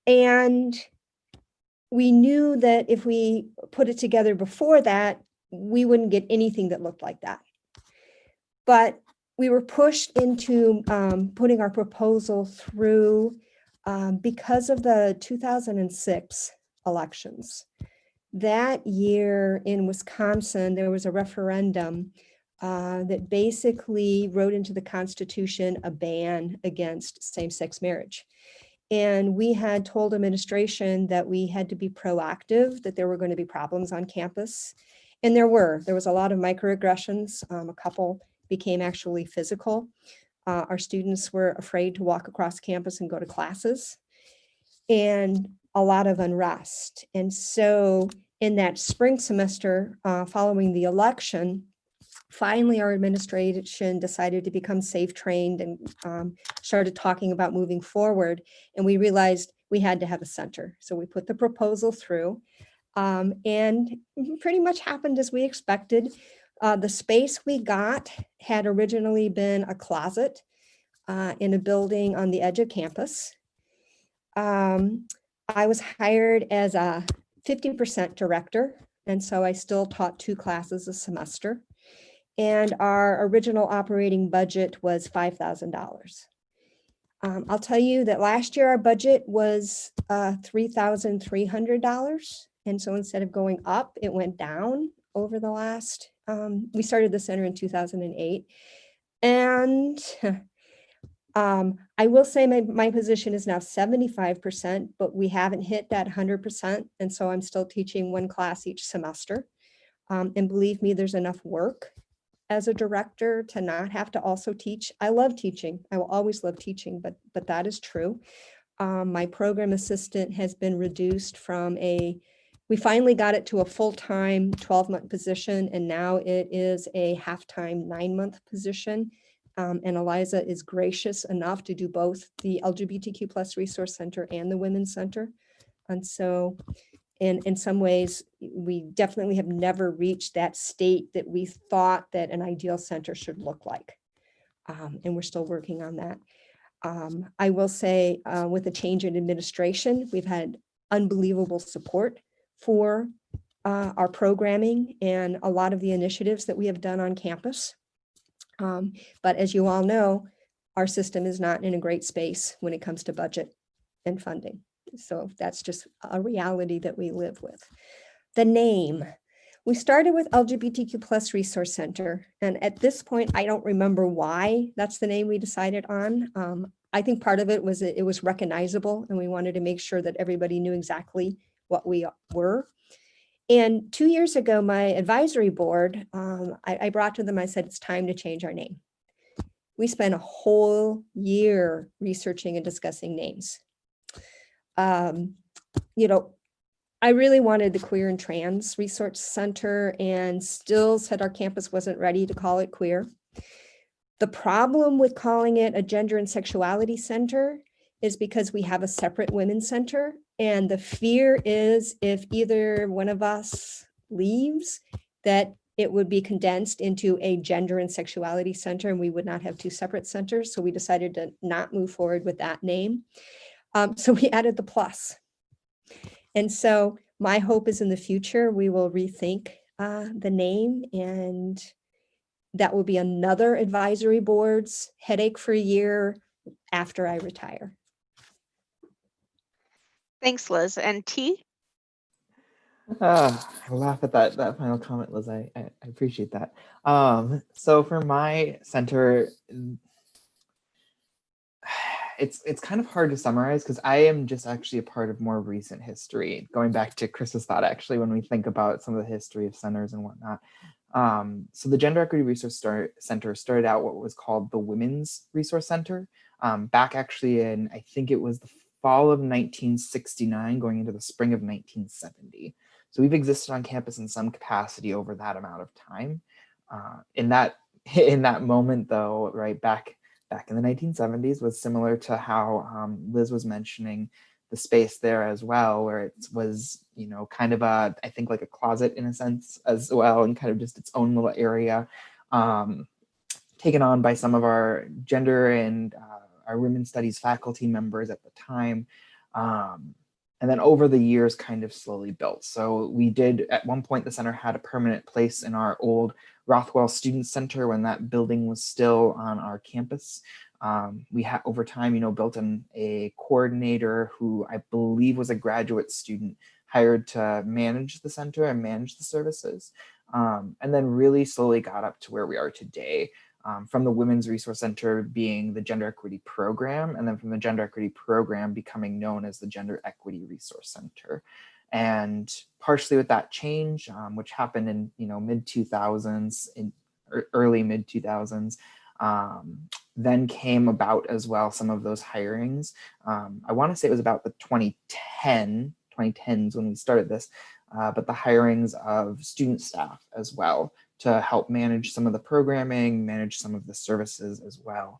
And we knew that if we put it together before that, we wouldn't get anything that looked like that. But we were pushed into putting our proposal through because of the 2006 elections. That year in Wisconsin, there was a referendum that basically wrote into the Constitution a ban against same-sex marriage. And we had told administration that we had to be proactive, that there were going to be problems on campus. And there was a lot of microaggressions. A couple became actually physical. Our students were afraid to walk across campus and go to classes, and a lot of unrest. And so in that spring semester following the election, finally our administration decided to become safe trained and started talking about moving forward. And we realized we had to have a center. So we put the proposal through, and pretty much happened as we expected. The space we got had originally been a closet in a building on the edge of campus. I was hired as a 50% director, and so I still taught 2 classes a semester. And our original operating budget was $5,000. I'll tell you that last year our budget was $3,300. And so instead of going up, it went down over the last, we started the center in 2008. And I will say my position is now 75%, but we haven't hit that 100%. And so I'm still teaching 1 class each semester. And believe me, there's enough work as a director to not have to also teach. I love teaching. I will always love teaching, but that is true. My program assistant has been reduced from we finally got it to a full-time 12-month position, and now it is a half-time 9-month position. And Eliza is gracious enough to do both the LGBTQ+ Resource Center and the Women's Center. And so in some ways, we definitely have never reached that state that we thought that an ideal center should look like. And we're still working on that. I will say with the change in administration, we've had unbelievable support for our programming and a lot of the initiatives that we have done on campus. But as you all know, our system is not in a great space when it comes to budget and funding. So that's just a reality that we live with. The name. We started with LGBTQ+ Resource Center. And at this point, I don't remember why that's the name we decided on. I think part of it was it was recognizable, and we wanted to make sure that everybody knew exactly what we were. And 2 years ago, my advisory board, I brought to them, I said, it's time to change our name. We spent a whole year researching and discussing names. You know, I really wanted the Queer and Trans Resource Center, and still said our campus wasn't ready to call it queer. The problem with calling it a Gender and Sexuality Center is because we have a separate Women's Center, and the fear is if either one of us leaves, that it would be condensed into a Gender and Sexuality Center, and we would not have two separate centers. So we decided to not move forward with that name. So we added the plus. And so my hope is in the future, we will rethink the name, and that will be another advisory board's headache for a year after I retire. Thanks, Liz. And T? I laugh at that final comment, Liz. I appreciate that. So for my center, it's kind of hard to summarize because I am just actually a part of more recent history, going back to Chris's thought, actually, when we think about some of the history of centers and whatnot. So the Gender Equity Resource Center started out what was called the Women's Resource Center, back actually in, I think it was the fall of 1969 going into the spring of 1970. So we've existed on campus in some capacity over that amount of time. In that moment though, right, back in the 1970s was similar to how Liz was mentioning the space there as well, where it was, you know, kind of I think like a closet in a sense as well, and kind of just its own little area, taken on by some of our gender and our women's studies faculty members at the time. And then over the years kind of slowly built. So we did, at one point, the center had a permanent place in our old Rothwell Student Center when that building was still on our campus. We had over time, you know, built in a coordinator who I believe was a graduate student hired to manage the center and manage the services. And then really slowly got up to where we are today. From the Women's Resource Center being the Gender Equity Program, and then from the Gender Equity Program becoming known as the Gender Equity Resource Center. And partially with that change, which happened in, you know, mid-2000s, in early mid-2000s, then came about as well some of those hirings. I want to say it was about the 2010s when we started this, but the hirings of student staff as well, to help manage some of the programming, manage some of the services as well.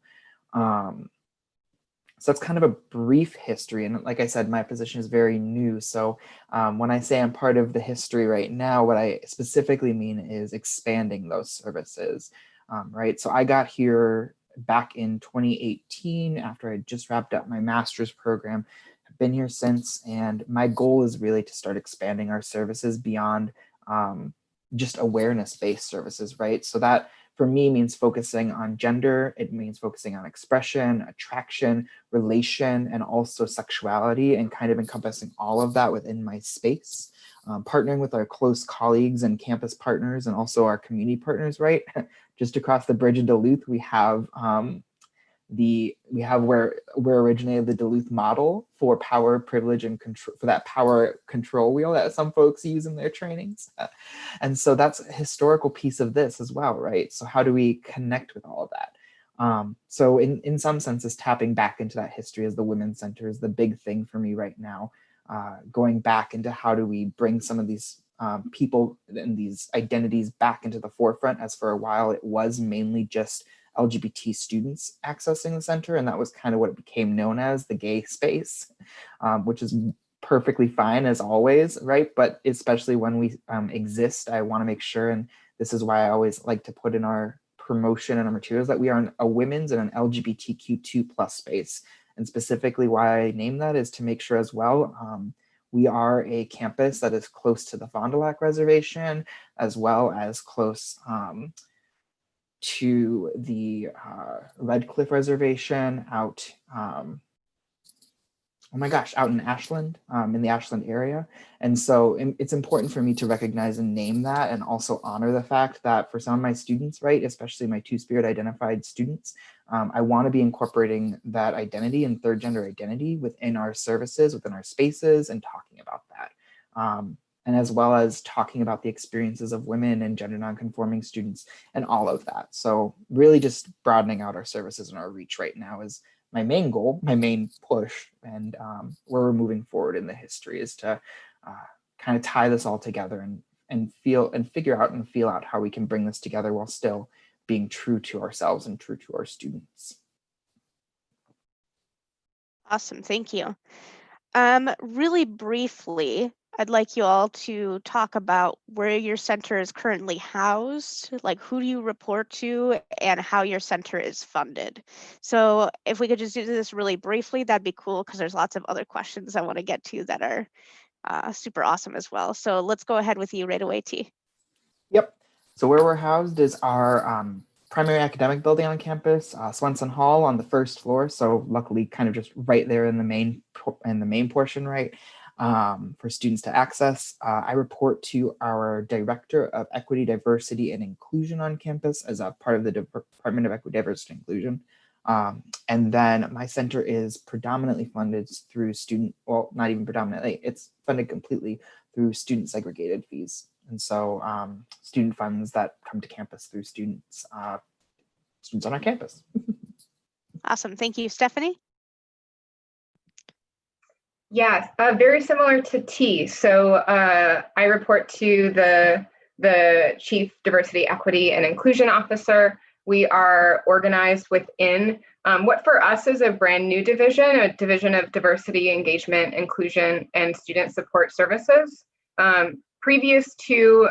So that's kind of a brief history. And like I said, my position is very new. So when I say I'm part of the history right now, what I specifically mean is expanding those services, right? So I got here back in 2018 after I just wrapped up my master's program. I've been here since, and my goal is really to start expanding our services beyond just awareness-based services, right? So that for me means focusing on gender, it means focusing on expression, attraction, relation, and also sexuality, and kind of encompassing all of that within my space. Partnering with our close colleagues and campus partners and also our community partners, right? Just across the bridge in Duluth, we have we have where originated the Duluth model for power, privilege, and control, for that power control wheel that some folks use in their trainings. And so that's a historical piece of this as well, right? So how do we connect with all of that? So in some senses, tapping back into that history as the Women's Center is the big thing for me right now. Going back into how do we bring some of these people and these identities back into the forefront, as for a while it was mainly just LGBT students accessing the center, and that was kind of what it became known as, the gay space, which is perfectly fine as always, right? But especially when we exist, I want to make sure, and this is why I always like to put in our promotion and our materials, that we are a women's and an LGBTQ2+ space. And specifically why I name that is to make sure as well, we are a campus that is close to the Fond du Lac Reservation, as well as close to the Red Cliff Reservation out, oh my gosh, out in Ashland, in the Ashland area. And so it's important for me to recognize and name that, and also honor the fact that for some of my students, right, especially my Two-Spirit identified students, I want to be incorporating that identity and third gender identity within our services, within our spaces, and talking about that. And as well as talking about the experiences of women and gender nonconforming students and all of that. So really just broadening out our services and our reach right now is my main goal, my main push, and where we're moving forward in the history is to kind of tie this all together and figure out and feel out how we can bring this together while still being true to ourselves and true to our students. Awesome, thank you. Really briefly, I'd like you all to talk about where your center is currently housed, like who do you report to, and how your center is funded. So if we could just do this really briefly, that'd be cool, because there's lots of other questions I want to get to that are super awesome as well. So let's go ahead with you right away, T. Yep. So where we're housed is our primary academic building on campus, Swenson Hall on the first floor. So luckily kind of just right there in the main portion, right? For students to access. I report to our Director of Equity, Diversity, and Inclusion on campus as a part of the Department of Equity, Diversity, and Inclusion. And then my center is predominantly funded through well, not even predominantly, it's funded completely through student segregated fees. And so student funds that come to campus through students on our campus. Awesome, thank you. Stephanie? Yes, very similar to T. So I report to the Chief Diversity, Equity, and Inclusion Officer. We are organized within what for us is a brand new division, a division of Diversity, Engagement, Inclusion, and Student Support Services. Previous to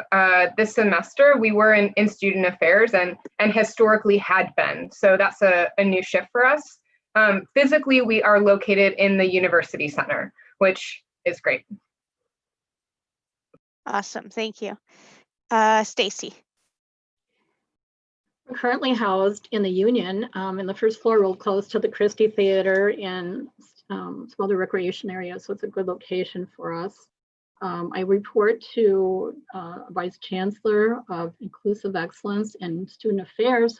this semester, we were in Student Affairs and historically had been. So that's a new shift for us. Physically, we are located in the University Center, which is great. Awesome, thank you. Stacie. We're currently housed in the Union, in the first floor, real close to the Christie Theater and some other recreation areas, so it's a good location for us. I report to Vice Chancellor of Inclusive Excellence and Student Affairs,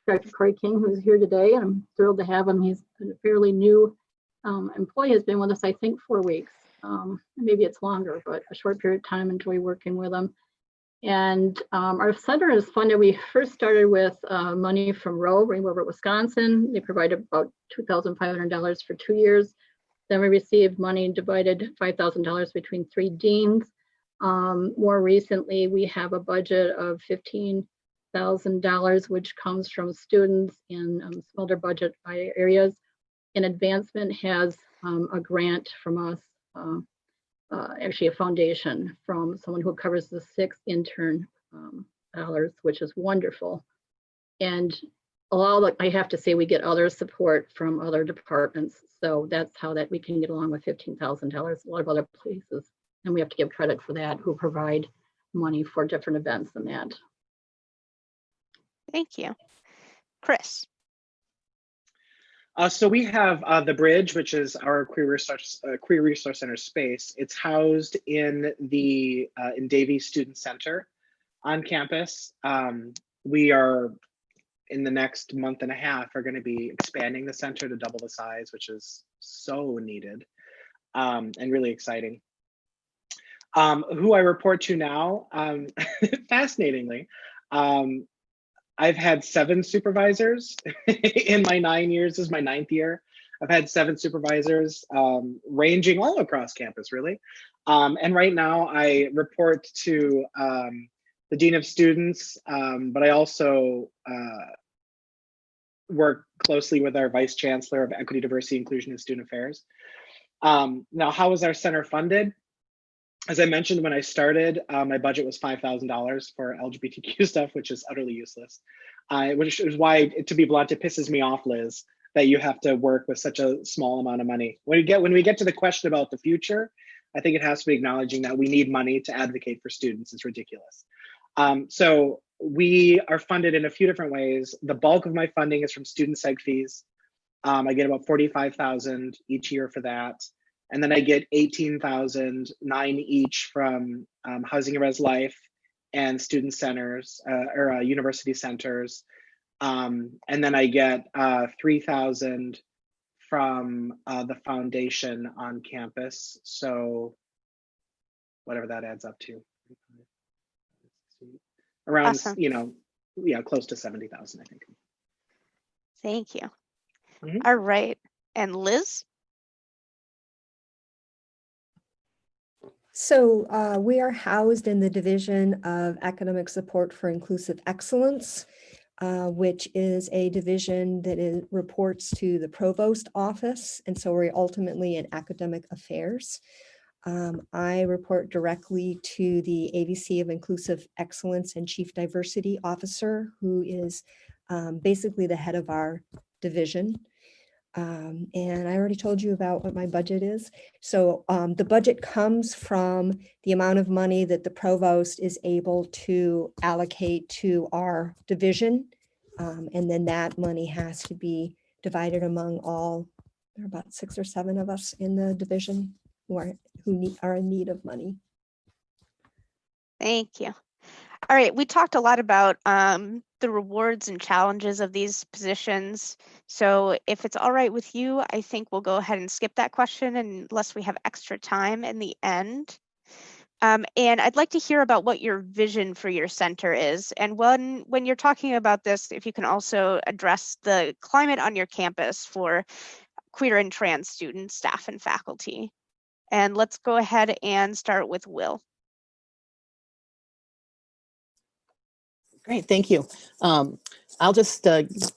Dr. Corey King, who's here today, and I'm thrilled to have him. He's a fairly new employee, has been with us, I think, 4 weeks. Maybe it's longer, but a short period of time. Enjoy working with him. And our center is funded. We first started with money from Rainbow River, Wisconsin. They provided about $2,500 for 2 years. Then we received money and divided $5,000 between 3 deans. More recently, we have a budget of $15,000, which comes from students in some other budget areas. And Advancement has a grant from us, actually a foundation from someone who covers the 6 intern dollars, which is wonderful. And I have to say, we get other support from other departments. So that's how that we can get along with $15,000. A lot of other places, and we have to give credit for that, who provide money for different events than that. Thank you. Chris. So we have the Bridge, which is our Queer Resource Center space. It's housed in the in Davies Student Center on campus. We are in the next month and a half are going to be expanding the center to double the size, which is so needed and really exciting. Who I report to now, fascinatingly, I've had 7 supervisors in my 9 years. This is my 9th year. I've had 7 supervisors ranging all across campus, really. And right now I report to the Dean of Students, but I also work closely with our Vice Chancellor of Equity, Diversity, Inclusion, and Student Affairs. Now, how is our center funded? As I mentioned when I started, my budget was $5,000 for LGBTQ stuff, which is utterly useless. Which is why, to be blunt, it pisses me off, Liz, that you have to work with such a small amount of money. When we get to the question about the future, I think it has to be acknowledging that we need money to advocate for students. It's ridiculous. So we are funded in a few different ways. The bulk of my funding is from student seg fees. I get about $45,000 each year for that. And then I get $18,000, 9 each from Housing and Res Life and student centers or university centers. And then I get $3,000 from the foundation on campus. So whatever that adds up to. Around, Awesome. Close to 70,000, I think. Thank you. Mhm. All right. And Liz? So we are housed in the Division of Academic Support for Inclusive Excellence, which is a division that reports to the provost office. And so we're ultimately in academic affairs. I report directly to the AVC of Inclusive Excellence and Chief Diversity Officer, who is basically the head of our division. And I already told you about what my budget is. So the budget comes from the amount of money that the provost is able to allocate to our division. And then that money has to be divided among all, there are about 6 or 7 of us in the division who are in need of money. Thank you. All right, we talked a lot about the rewards and challenges of these positions. So if it's all right with you, I think we'll go ahead and skip that question unless we have extra time in the end. And I'd like to hear about what your vision for your center is. And when you're talking about this, if you can also address the climate on your campus for queer and trans students, staff, and faculty. And let's go ahead and start with Will. Great, thank you. I'll just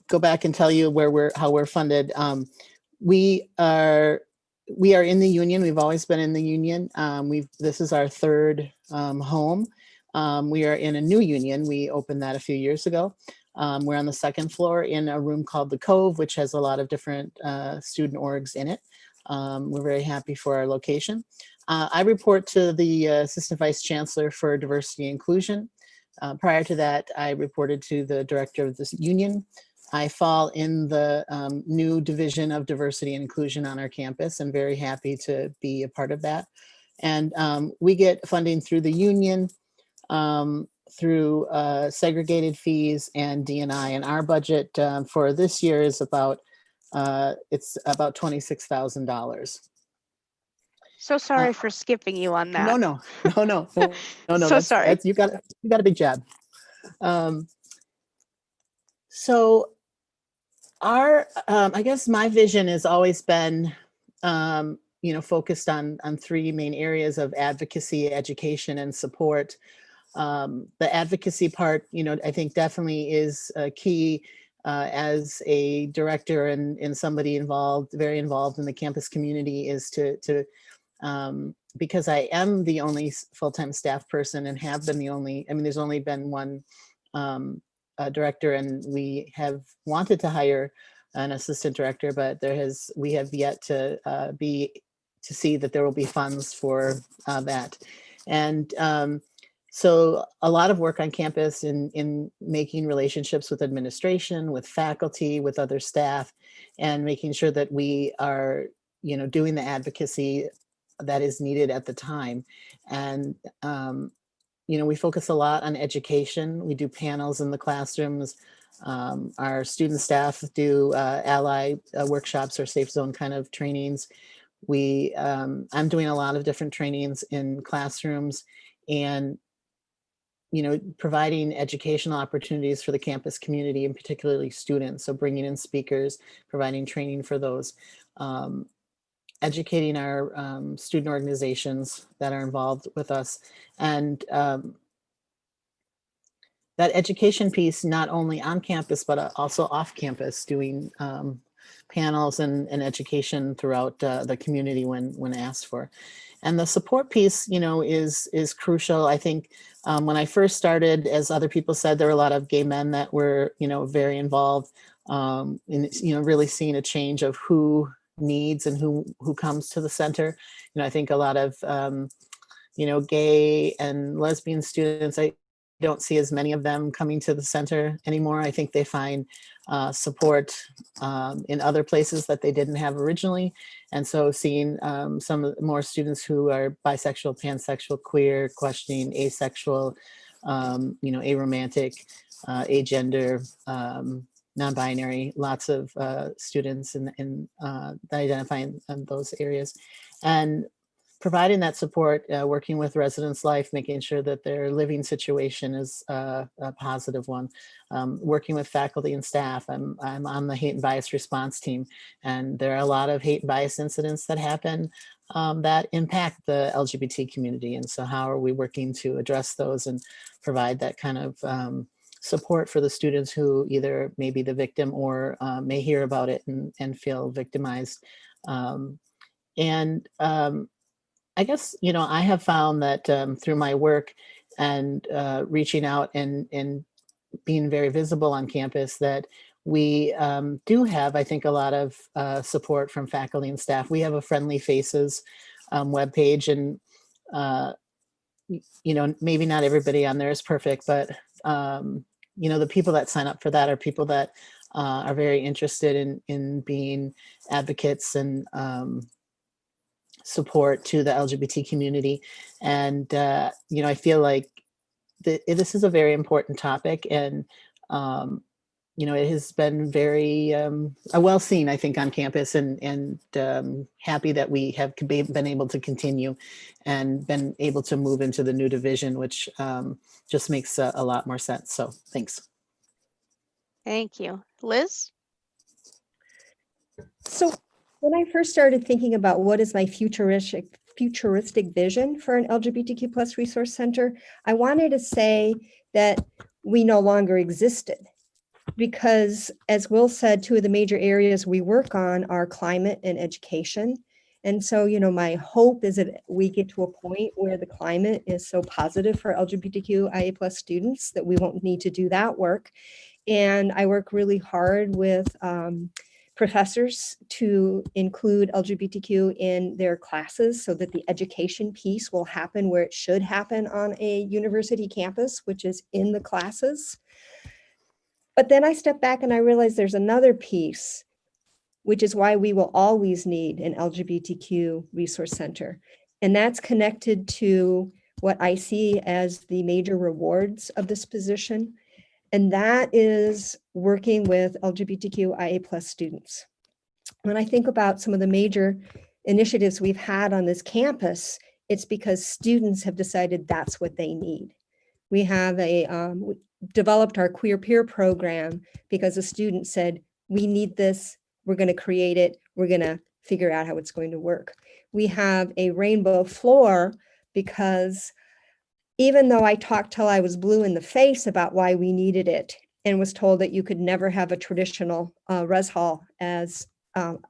go back and tell you how we're funded. We are in the union. We've always been in the union. This is our 3rd home. We are in a new union. We opened that a few years ago. We're on the 2nd floor in a room called the Cove, which has a lot of different student orgs in it. We're very happy for our location. I report to the Assistant Vice Chancellor for Diversity and Inclusion. Prior to that, I reported to the director of this union. I fall in the new Division of Diversity and Inclusion on our campus, and very happy to be a part of that. And we get funding through the union, through segregated fees and D&I. And our budget for this year is about $26,000. So sorry for skipping you on that. No. So sorry. You got a big job. So our, I guess my vision has always been, focused on 3 main areas of advocacy, education, and support. The advocacy part, I think definitely is key as a director and somebody very involved in the campus community, is to because I am the only full-time staff person and have been there's only been one director, and we have wanted to hire an assistant director, but we have yet to see that there will be funds for that. And so a lot of work on campus in making relationships with administration, with faculty, with other staff, and making sure that we are, doing the advocacy that is needed at the time. And, we focus a lot on education. We do panels in the classrooms. Our student staff do ally workshops or safe zone kind of trainings. I'm doing a lot of different trainings in classrooms and, providing educational opportunities for the campus community and particularly students. So bringing in speakers, providing training for those, educating our student organizations that are involved with us. And that education piece, not only on campus, but also off campus, doing panels and education throughout the community when asked for. And the support piece, is crucial. I think when I first started, as other people said, there were a lot of gay men that were, very involved in, really seeing a change of who needs and who comes to the center. I think a lot of, gay and lesbian students, I don't see as many of them coming to the center anymore. I think they find support in other places that they didn't have originally. And so seeing some more students who are bisexual, pansexual, queer, questioning, asexual, aromantic, agender, non-binary, lots of students that identify in those areas. And providing that support, working with residence life, making sure that their living situation is a positive one, working with faculty and staff. I'm on the hate and bias response team, and there are a lot of hate and bias incidents that happen that impact the LGBT community. And so how are we working to address those and provide that kind of support for the students who either may be the victim or may hear about it and feel victimized. I guess, I have found that through my work and reaching out and being very visible on campus that we do have, I think, a lot of support from faculty and staff. We have a Friendly Faces webpage, and, maybe not everybody on there is perfect, but, the people that sign up for that are people that are very interested in being advocates and support to the LGBT community. And, I feel like this is a very important topic, and, it has been very well seen, I think, on campus, and happy that we have been able to continue and been able to move into the new division, which just makes a lot more sense. So thanks. Thank you. Liz? So when I first started thinking about what is my futuristic vision for an LGBTQ plus resource center, I wanted to say that we no longer existed, because as Will said, two of the major areas we work on are climate and education. And so, my hope is that we get to a point where the climate is so positive for LGBTQIA plus students that we won't need to do that work. And I work really hard with professors to include LGBTQ in their classes so that the education piece will happen where it should happen on a university campus, which is in the classes. But then I step back and I realize there's another piece, which is why we will always need an LGBTQ resource center. And that's connected to what I see as the major rewards of this position. And that is working with LGBTQIA plus students. When I think about some of the major initiatives we've had on this campus, it's because students have decided that's what they need. We have developed our queer peer program because a student said, we need this, we're going to create it, we're going to figure out how it's going to work. We have a rainbow floor because even though I talked till I was blue in the face about why we needed it and was told that you could never have a traditional res hall as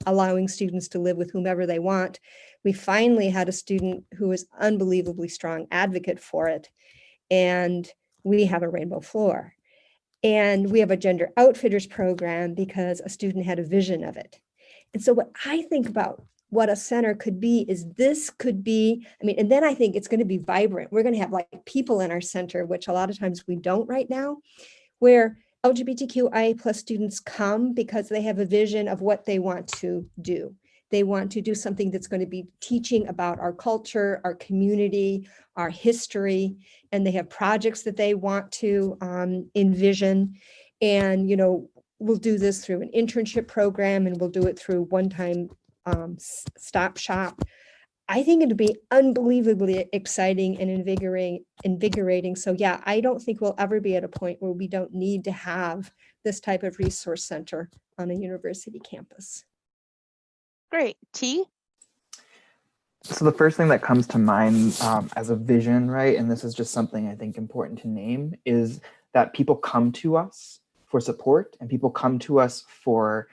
allowing students to live with whomever they want, we finally had a student who was unbelievably strong advocate for it. And we have a rainbow floor. And we have a gender outfitters program because a student had a vision of it. And so what I think about what a center could be is this could be, and then I think it's going to be vibrant. We're going to have like people in our center, which a lot of times we don't right now, where LGBTQIA plus students come because they have a vision of what they want to do. They want to do something that's going to be teaching about our culture, our community, our history, and they have projects that they want to envision. And, we'll do this through an internship program, and we'll do it through one-time stop shop. I think it'd be unbelievably exciting and invigorating. So yeah, I don't think we'll ever be at a point where we don't need to have this type of resource center on a university campus. Great. T? So the first thing that comes to mind as a vision, right, and this is just something I think important to name, is that people come to us for support and people come to us for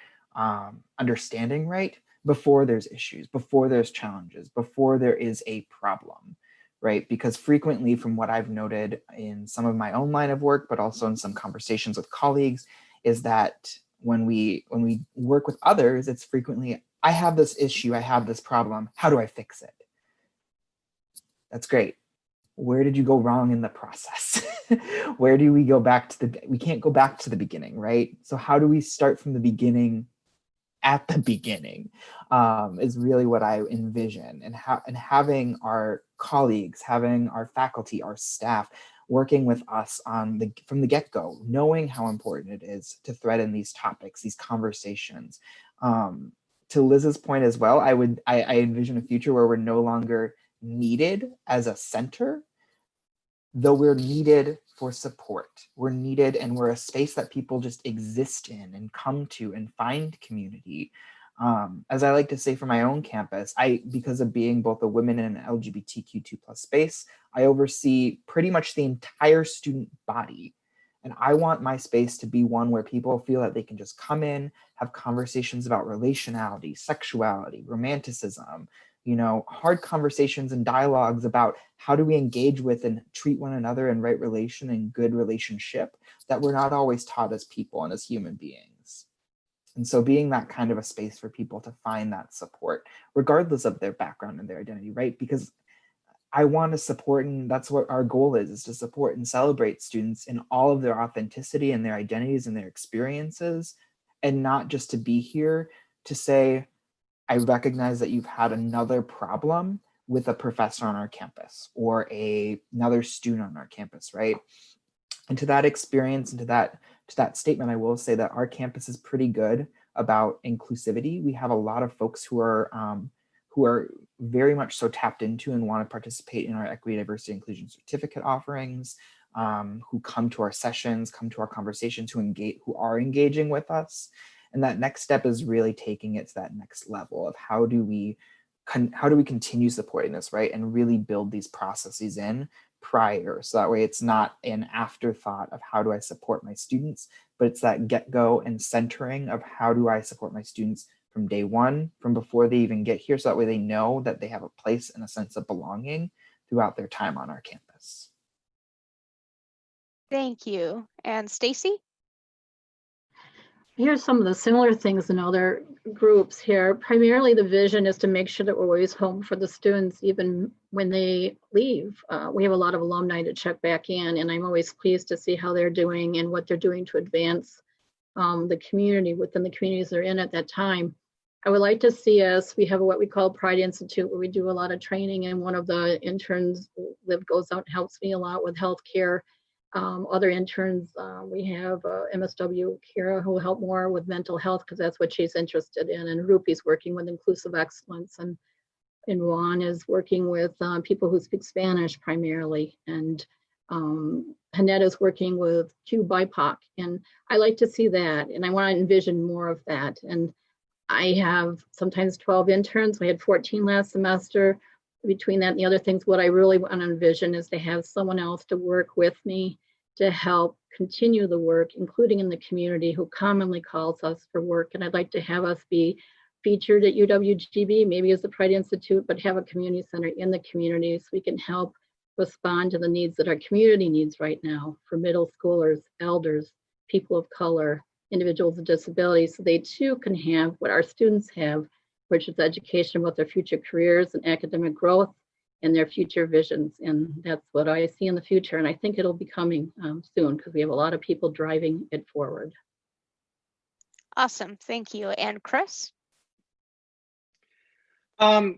understanding, right, before there's issues, before there's challenges, before there is a problem, right? Because frequently, from what I've noted in some of my own line of work, but also in some conversations with colleagues, is that when we work with others, it's frequently, I have this issue, I have this problem, how do I fix it? That's great. Where did you go wrong in the process? Where do we go back to we can't go back to the beginning, right? So how do we start from the beginning at the beginning is really what I envision. And having our colleagues, having our faculty, our staff working with us from the get-go, knowing how important it is to thread in these topics, these conversations. To Liz's point as well, I envision a future where we're no longer needed as a center, though we're needed for support. We're needed, and we're a space that people just exist in and come to and find community. As I like to say for my own campus, because of being both a women and an LGBTQ2+ space, I oversee pretty much the entire student body. And I want my space to be one where people feel that they can just come in, have conversations about relationality, sexuality, romanticism, hard conversations and dialogues about how do we engage with and treat one another in right relation and good relationship that we're not always taught as people and as human beings. And so being that kind of a space for people to find that support, regardless of their background and their identity, right? Because I want to support, and that's what our goal is to support and celebrate students in all of their authenticity and their identities and their experiences, and not just to be here to say, I recognize that you've had another problem with a professor on our campus or another student on our campus, right? And to that experience and to that statement, I will say that our campus is pretty good about inclusivity. We have a lot of folks who are very much so tapped into and want to participate in our equity, diversity, inclusion certificate offerings, who come to our sessions, come to our conversations, who are engaging with us. And that next step is really taking it to that next level of how do we continue supporting this, right? And really build these processes in prior. So that way it's not an afterthought of how do I support my students, but it's that get-go and centering of how do I support my students from day one, from before they even get here. So that way they know that they have a place and a sense of belonging throughout their time on our campus. Thank you. And Stacie? Here's some of the similar things in other groups here. Primarily, the vision is to make sure that we're always home for the students, even when they leave. We have a lot of alumni to check back in, and I'm always pleased to see how they're doing and what they're doing to advance the community within the communities they're in at that time. I would like to see us, we have what we call Pride Institute, where we do a lot of training, and one of the interns, Liv, goes out and helps me a lot with healthcare. Other interns, we have MSW Kira, who will help more with mental health because that's what she's interested in, and Rupi's working with inclusive excellence, and Juan is working with people who speak Spanish primarily, and Hanette is working with Q BIPOC, and I like to see that, and I want to envision more of that. And I have sometimes 12 interns. We had 14 last semester. Between that and the other things, what I really want to envision is to have someone else to work with me to help continue the work, including in the community, who commonly calls us for work. And I'd like to have us be featured at UWGB, maybe as the Pride Institute, but have a community center in the community so we can help respond to the needs that our community needs right now for middle schoolers, elders, people of color, individuals with disabilities, so they too can have what our students have, which is education about their future careers and academic growth and their future visions. And that's what I see in the future. And I think it'll be coming soon because we have a lot of people driving it forward. Awesome. Thank you. And Chris?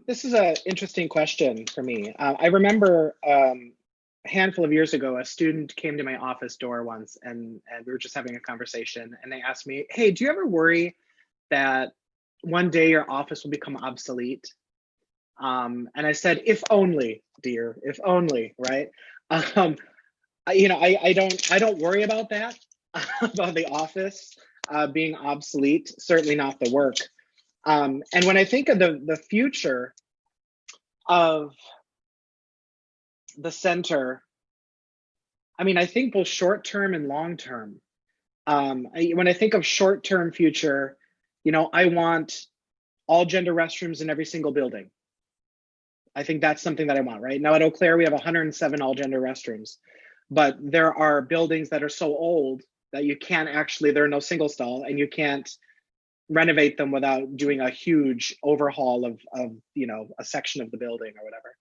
This is an interesting question for me. I remember handful of years ago, a student came to my office door once, and we were just having a conversation, and they asked me, hey, do you ever worry that one day your office will become obsolete? And I said, if only, dear, if only, right? I don't worry about that, about the office being obsolete, certainly not the work. And when I think of the future of the center, I mean, I think both short-term and long-term. When I think of short-term future, I want all gender restrooms in every single building. I think that's something that I want, right? Now at Eau Claire, we have 107 all gender restrooms, but there are buildings that are so old that you can't actually, there are no single stall, and you can't renovate them without doing a huge overhaul of a section of the building or whatever.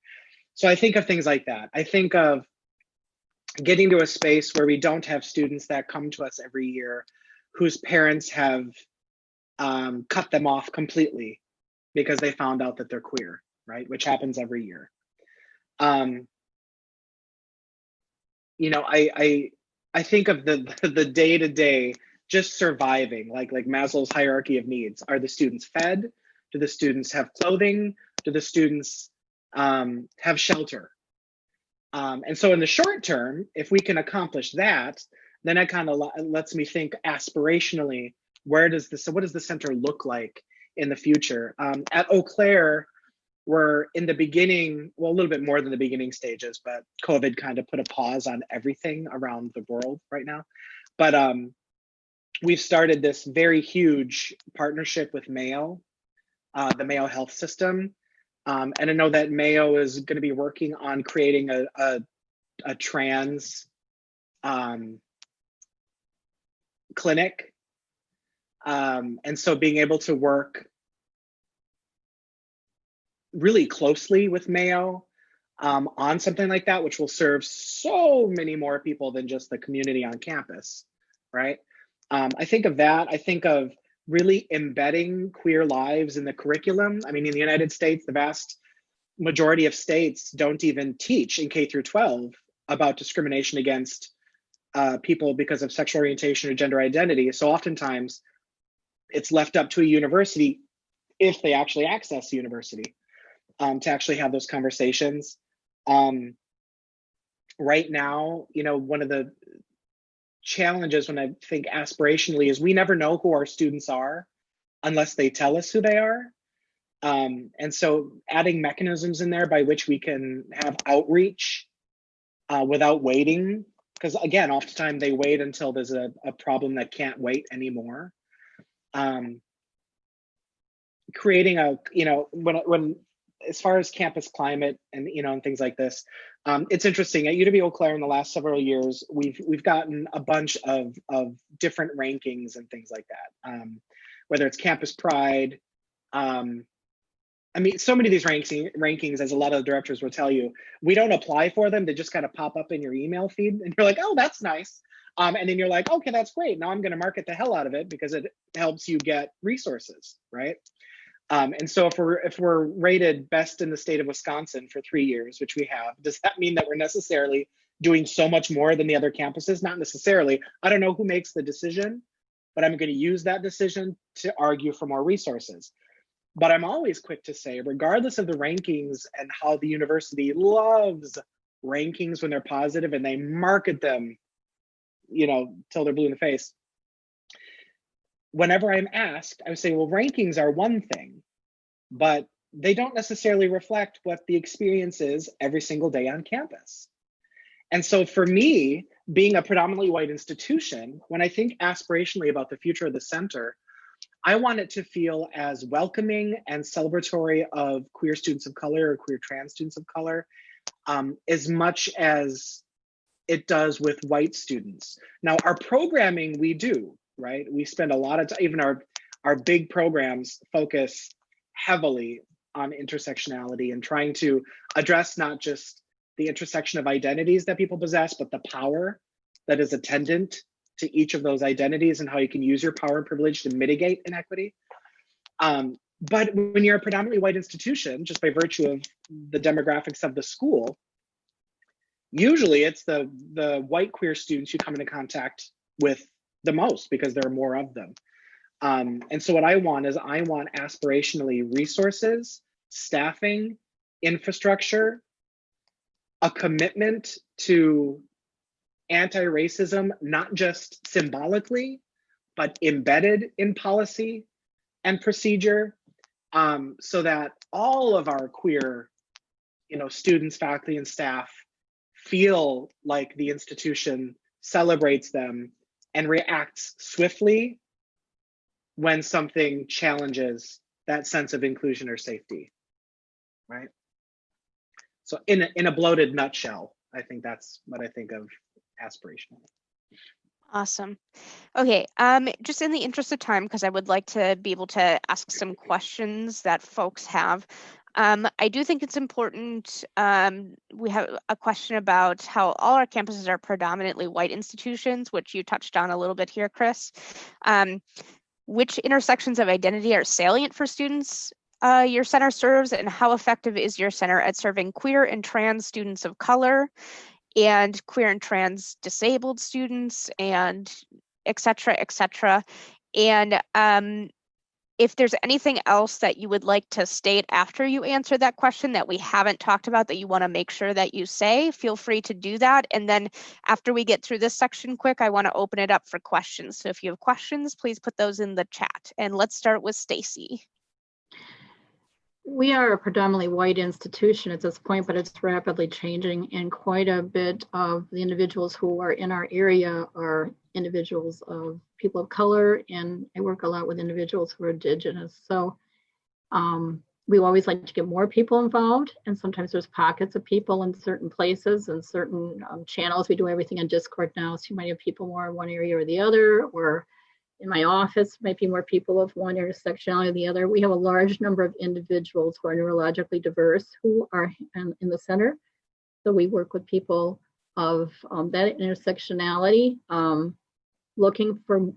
So I think of things like that. I think of getting to a space where we don't have students that come to us every year whose parents have cut them off completely because they found out that they're queer, right? Which happens every year. I think of the day-to-day just surviving, like Maslow's hierarchy of needs. Are the students fed? Do the students have clothing? Do the students have shelter? And so in the short term, if we can accomplish that, then it kind of lets me think aspirationally, what does the center look like in the future? At Eau Claire, we're in the beginning, well, a little bit more than the beginning stages, but COVID kind of put a pause on everything around the world right now. But we've started this very huge partnership with Mayo, the Mayo Health System. And I know that Mayo is going to be working on creating a trans clinic. And so being able to work really closely with Mayo on something like that, which will serve so many more people than just the community on campus, right? I think of that. I think of really embedding queer lives in the curriculum. I mean, in the United States, the vast majority of states don't even teach in K through 12 about discrimination against people because of sexual orientation or gender identity. So oftentimes it's left up to a university, if they actually access the university, to actually have those conversations. Right now, one of the challenges when I think aspirationally is we never know who our students are unless they tell us who they are. And so adding mechanisms in there by which we can have outreach without waiting, because again, oftentimes they wait until there's a problem that can't wait anymore. Creating when as far as campus climate and and things like this, it's interesting. At UW Eau Claire in the last several years, we've gotten a bunch of different rankings and things like that. Whether it's Campus Pride, I mean, so many of these rankings, as a lot of the directors will tell you, we don't apply for them. They just kind of pop up in your email feed, and you're like, oh, that's nice. And then you're like, okay, that's great. Now I'm going to market the hell out of it because it helps you get resources, right? And so if we're rated best in the state of Wisconsin for 3 years, which we have, does that mean that we're necessarily doing so much more than the other campuses? Not necessarily. I don't know who makes the decision, but I'm going to use that decision to argue for more resources. But I'm always quick to say, regardless of the rankings and how the university loves rankings when they're positive and they market them, till they're blue in the face. Whenever I'm asked, I would say, well, rankings are one thing, but they don't necessarily reflect what the experience is every single day on campus. And so for me, being a predominantly white institution, when I think aspirationally about the future of the center, I want it to feel as welcoming and celebratory of queer students of color or queer trans students of color, as much as it does with white students. Now, our programming, we do, right? We spend a lot of time, even our big programs focus heavily on intersectionality and trying to address not just the intersection of identities that people possess, but the power that is attendant to each of those identities and how you can use your power and privilege to mitigate inequity. But when you're a predominantly white institution, just by virtue of the demographics of the school, usually it's the white queer students you come into contact with the most because there are more of them. And so what I want is I want aspirationally resources, staffing, infrastructure, a commitment to anti-racism, not just symbolically, but embedded in policy and procedure, so that all of our queer, students, faculty, and staff feel like the institution celebrates them and reacts swiftly when something challenges that sense of inclusion or safety, right? So in a bloated nutshell, I think that's what I think of aspirationally. Awesome. Okay, just in the interest of time, because I would like to be able to ask some questions that folks have. I do think it's important. We have a question about how all our campuses are predominantly white institutions, which you touched on a little bit here, Chris. Which intersections of identity are salient for students your center serves, and how effective is your center at serving queer and trans students of color and queer and trans disabled students, and et cetera, et cetera. And if there's anything else that you would like to state after you answer that question that we haven't talked about that you want to make sure that you say, feel free to do that. And then after we get through this section quick, I want to open it up for questions. So if you have questions, please put those in the chat. And let's start with Stacie. We are a predominantly white institution at this point, but it's rapidly changing, and quite a bit of the individuals who are in our area are individuals of people of color, and I work a lot with individuals who are Indigenous. So we always like to get more people involved, and sometimes there's pockets of people in certain places and certain channels. We do everything on Discord now, so you might have people more in one area or the other, or in my office, might be more people of one intersectionality or the other. We have a large number of individuals who are neurologically diverse who are in the center. So we work with people of that intersectionality, looking for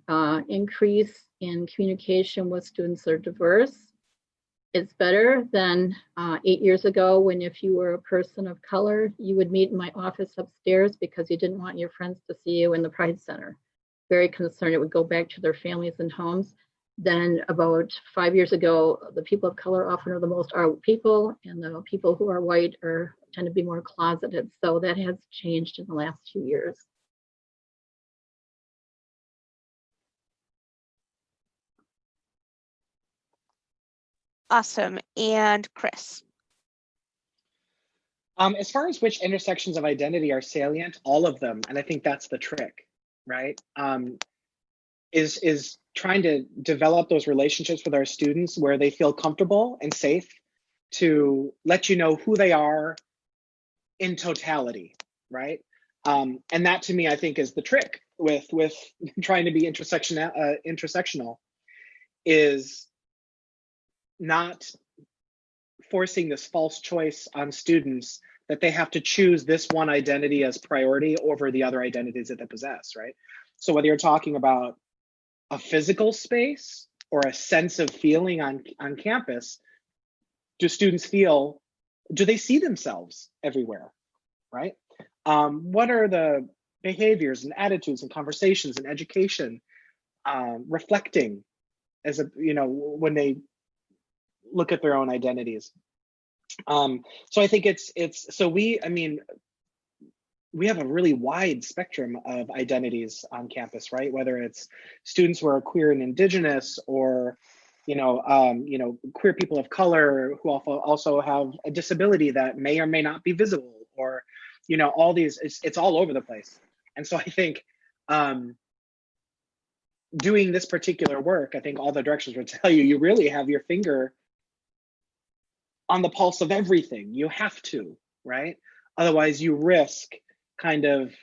increase in communication with students that are diverse. It's better than 8 years ago when if you were a person of color, you would meet in my office upstairs because you didn't want your friends to see you in the Pride Center. Very concerned it would go back to their families and homes. Then about 5 years ago, the people of color often are the most our people, and the people who are white tend to be more closeted. So that has changed in the last few years. Awesome. And Chris. As far as which intersections of identity are salient, all of them, and I think that's the trick, right? Is trying to develop those relationships with our students where they feel comfortable and safe to let you know who they are in totality, right? And that to me, I think, is the trick with trying to be intersectional, is not forcing this false choice on students that they have to choose this one identity as priority over the other identities that they possess, right? So whether you're talking about a physical space or a sense of feeling on campus, do they see themselves everywhere, right? What are the behaviors and attitudes and conversations and education reflecting as when they look at their own identities? So I think we have a really wide spectrum of identities on campus, right? Whether it's students who are queer and Indigenous, or queer people of color who also have a disability that may or may not be visible, or all these. It's all over the place. And so I think doing this particular work, I think all the directions will tell you really have your finger on the pulse of everything. You have to, right? Otherwise, you risk kind of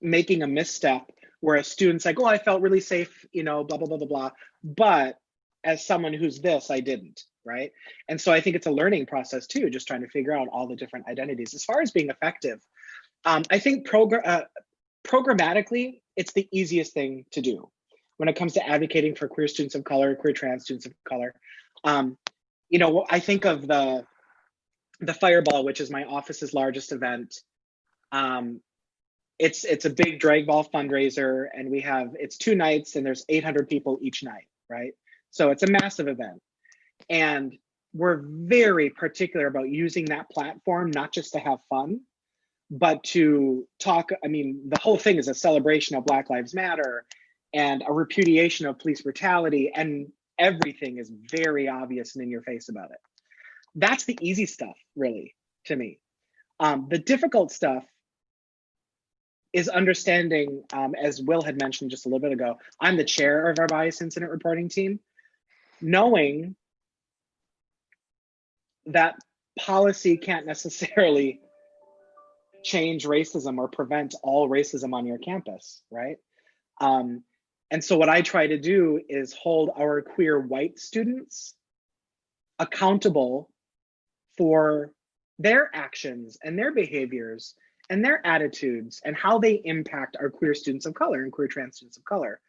making a misstep where a student's like, oh, I felt really safe, blah, blah, blah, blah, blah. But as someone who's this, I didn't, right? And so I think it's a learning process too, just trying to figure out all the different identities. As far as being effective, I think programmatically, it's the easiest thing to do when it comes to advocating for queer students of color, queer trans students of color. I think of the the Fireball, which is my office's largest event. It's a big drag ball fundraiser, and it's 2 nights and there's 800 people each night, right? So it's a massive event. And we're very particular about using that platform, not just to have fun, but to talk. I mean, the whole thing is a celebration of Black Lives Matter and a repudiation of police brutality, and everything is very obvious and in your face about it. That's the easy stuff, really, to me. The difficult stuff is understanding, as Will had mentioned just a little bit ago, I'm the chair of our bias incident reporting team, knowing that policy can't necessarily change racism or prevent all racism on your campus, right? And so what I try to do is hold our queer white students accountable for their actions and their behaviors and their attitudes and how they impact our queer students of color and queer trans students of color,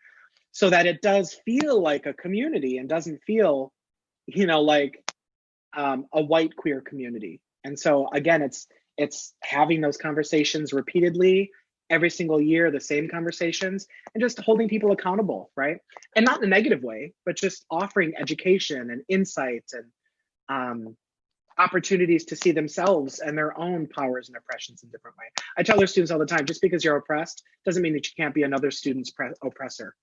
so that it does feel like a community and doesn't feel, like a white queer community. And so again, it's having those conversations repeatedly every single year, the same conversations, and just holding people accountable, right? And not in a negative way, but just offering education and insight and opportunities to see themselves and their own powers and oppressions in different ways. I tell their students all the time, just because you're oppressed doesn't mean that you can't be another student's oppressor.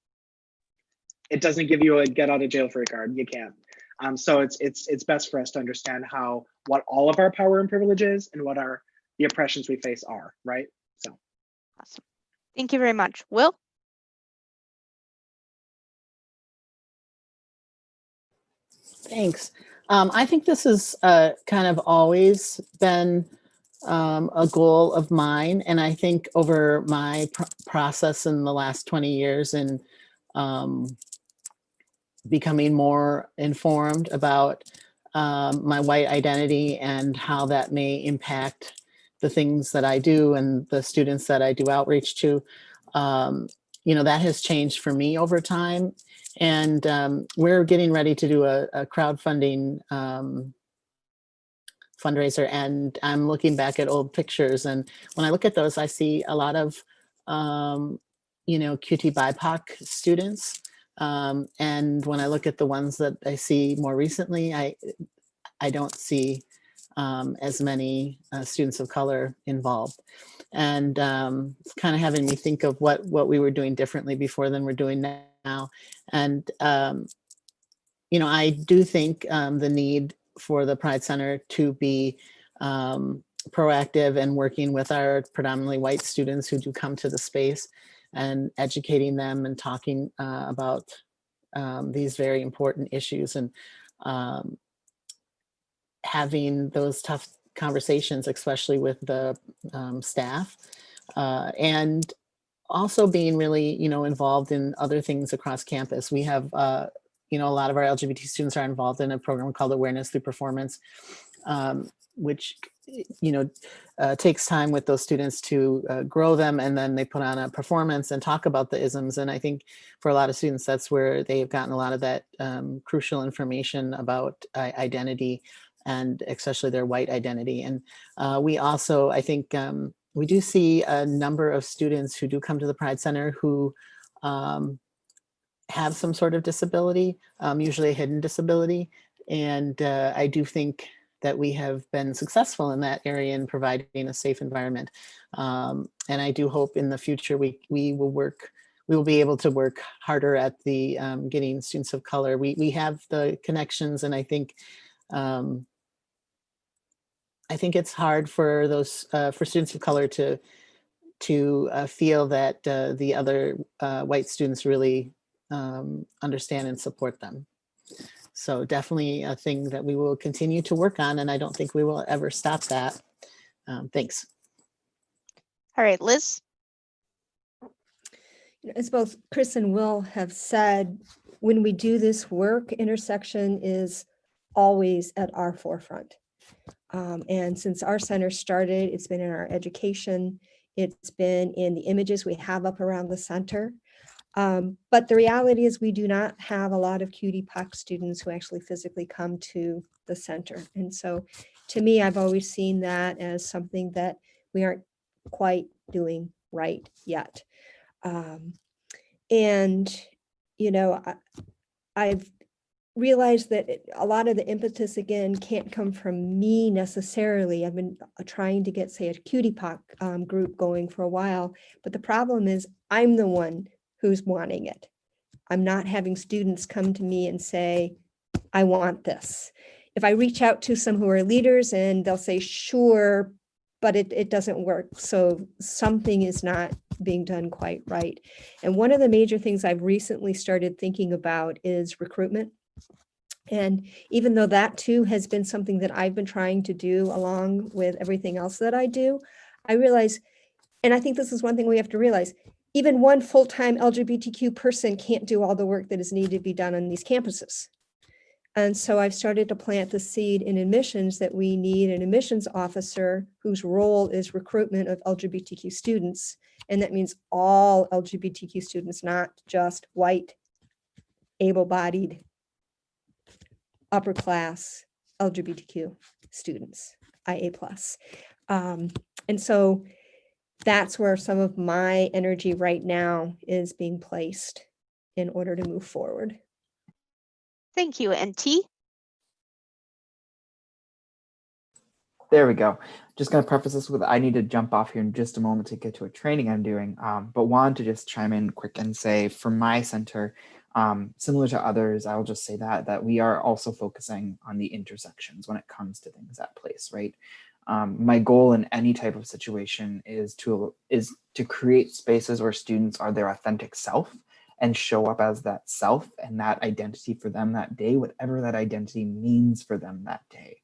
It doesn't give you a get out of jail free card. You can't. So it's best for us to understand what all of our power and privilege is and what the oppressions we face are, right? So Awesome. Thank you very much. Will? Thanks. I think this has kind of always been a goal of mine. And I think over my process in the last 20 years and becoming more informed about my white identity and how that may impact the things that I do and the students that I do outreach to, that has changed for me over time. And we're getting ready to do a crowdfunding fundraiser, and I'm looking back at old pictures, and when I look at those, I see a lot of QT BIPOC students, and when I look at the ones that I see more recently, I don't see as many students of color involved, and it's kind of having me think of what we were doing differently before than we're doing now. And I do think the need for the Pride Center to be proactive and working with our predominantly white students who do come to the space and educating them and talking about these very important issues, and having those tough conversations, especially with the staff, and also being really, involved in other things across campus. We have, a lot of our LGBT students are involved in a program called Awareness Through Performance, which, takes time with those students to grow them, and then they put on a performance and talk about the isms. And I think for a lot of students, that's where they've gotten a lot of that crucial information about identity, and especially their white identity. And we also, I think, we do see a number of students who do come to the Pride Center who have some sort of disability, usually a hidden disability. And I do think that we have been successful in that area in providing a safe environment. And I do hope in the future we will be able to work harder at the getting students of color. We have the connections, and I think it's hard for those for students of color to feel that the other white students really understand and support them. So definitely a thing that we will continue to work on, and I don't think we will ever stop that. Thanks. All right, Liz. As both Chris and Will have said, when we do this work, intersection is always at our forefront. And since our center started, it's been in our education, it's been in the images we have up around the center. But the reality is we do not have a lot of QT students who actually physically come to the center. And so to me, I've always seen that as something that we aren't quite doing right yet. And, you know, I've realized that a lot of the impetus, again, can't come from me necessarily. I've been trying to get, say, a QT group going for a while, but the problem is I'm the one who's wanting it. I'm not having students come to me and say, I want this. If I reach out to some who are leaders and they'll say, sure, but it doesn't work. So something is not being done quite right. And one of the major things I've recently started thinking about is recruitment. And even though that too has been something that I've been trying to do along with everything else that I do, I realize, and I think this is one thing we have to realize, even one full-time LGBTQ person can't do all the work that is needed to be done on these campuses. And so I've started to plant the seed in admissions that we need an admissions officer whose role is recruitment of LGBTQ students. And that means all LGBTQ students, not just white, able-bodied, upper class LGBTQ students, IA+. And so that's where some of my energy right now is being placed in order to move forward. Thank you. And T? There we go. Just going to preface this with, I need to jump off here in just a moment to get to a training I'm doing, but wanted to just chime in quick and say for my center, similar to others, I will just say that we are also focusing on the intersections when it comes to things at place, right? My goal in any type of situation is to create spaces where students are their authentic self and show up as that self and that identity for them that day, whatever that identity means for them that day.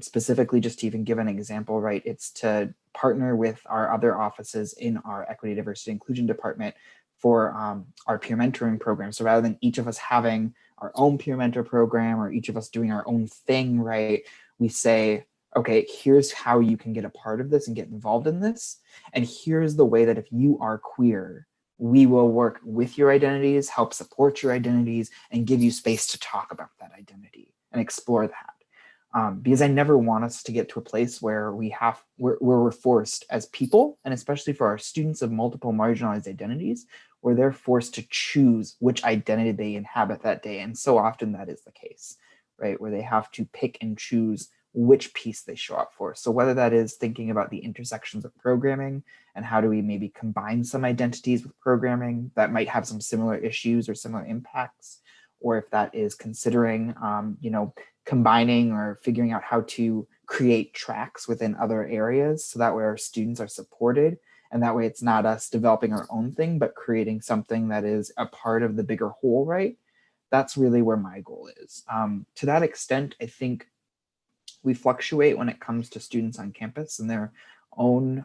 Specifically, just to even give an example, right, it's to partner with our other offices in our equity, diversity, inclusion department for our peer mentoring program. So rather than each of us having our own peer mentor program or each of us doing our own thing, right, we say, okay, here's how you can get a part of this and get involved in this. And here's the way that if you are queer, we will work with your identities, help support your identities, and give you space to talk about that identity and explore that. Because I never want us to get to a place where we're forced as people, and especially for our students of multiple marginalized identities, where they're forced to choose which identity they inhabit that day. And so often that is the case, right? Where they have to pick and choose which piece they show up for. So whether that is thinking about the intersections of programming and how do we maybe combine some identities with programming that might have some similar issues or similar impacts, or if that is considering, combining or figuring out how to create tracks within other areas so that way our students are supported. And that way it's not us developing our own thing, but creating something that is a part of the bigger whole, right? That's really where my goal is. To that extent, I think we fluctuate when it comes to students on campus and their own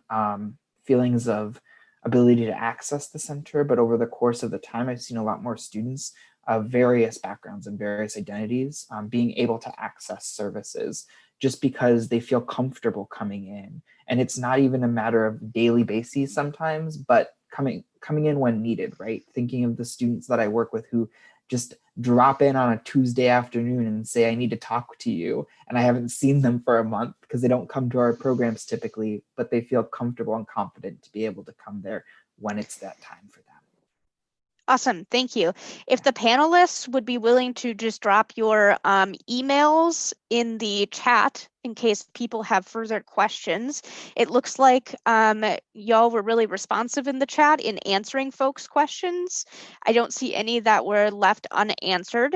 feelings of ability to access the center. But over the course of the time, I've seen a lot more students of various backgrounds and various identities being able to access services just because they feel comfortable coming in. And it's not even a matter of daily basis sometimes, but coming in when needed, right? Thinking of the students that I work with who just drop in on a Tuesday afternoon and say, I need to talk to you. And I haven't seen them for a month because they don't come to our programs typically, but they feel comfortable and confident to be able to come there when it's that time for them. Awesome, thank you. If the panelists would be willing to just drop your emails in the chat in case people have further questions. It looks like y'all were really responsive in the chat in answering folks' questions. I don't see any that were left unanswered.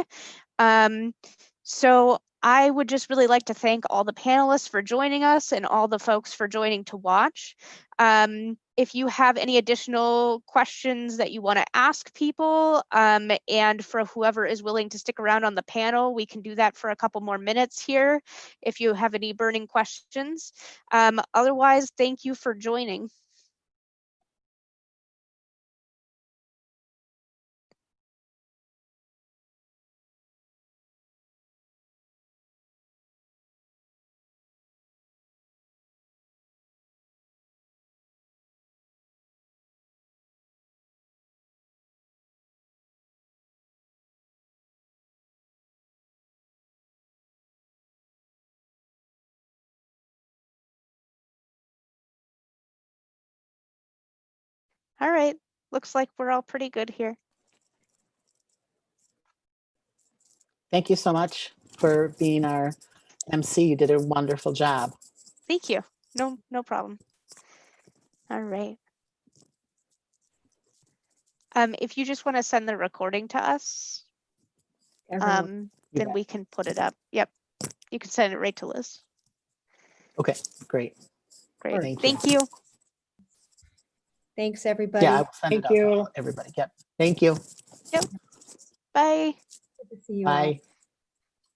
So I would just really like to thank all the panelists for joining us and all the folks for joining to watch. If you have any additional questions that you want to ask people, and for whoever is willing to stick around on the panel, we can do that for a couple more minutes here if you have any burning questions. Otherwise, thank you for joining. All right. Looks like we're all pretty good here. Thank you so much for being our MC. You did a wonderful job. Thank you. No problem. All right. If you just want to send the recording to us, Everyone. You then bet. we can put it up. Yep. You can send it right to Liz. Okay, great. Great. Thank you. Thank you. Thanks, everybody. Yeah, I will send Thank it out to you. everybody. Yep. Thank you. Bye. Good to see you all. Bye.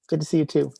Good to see you too.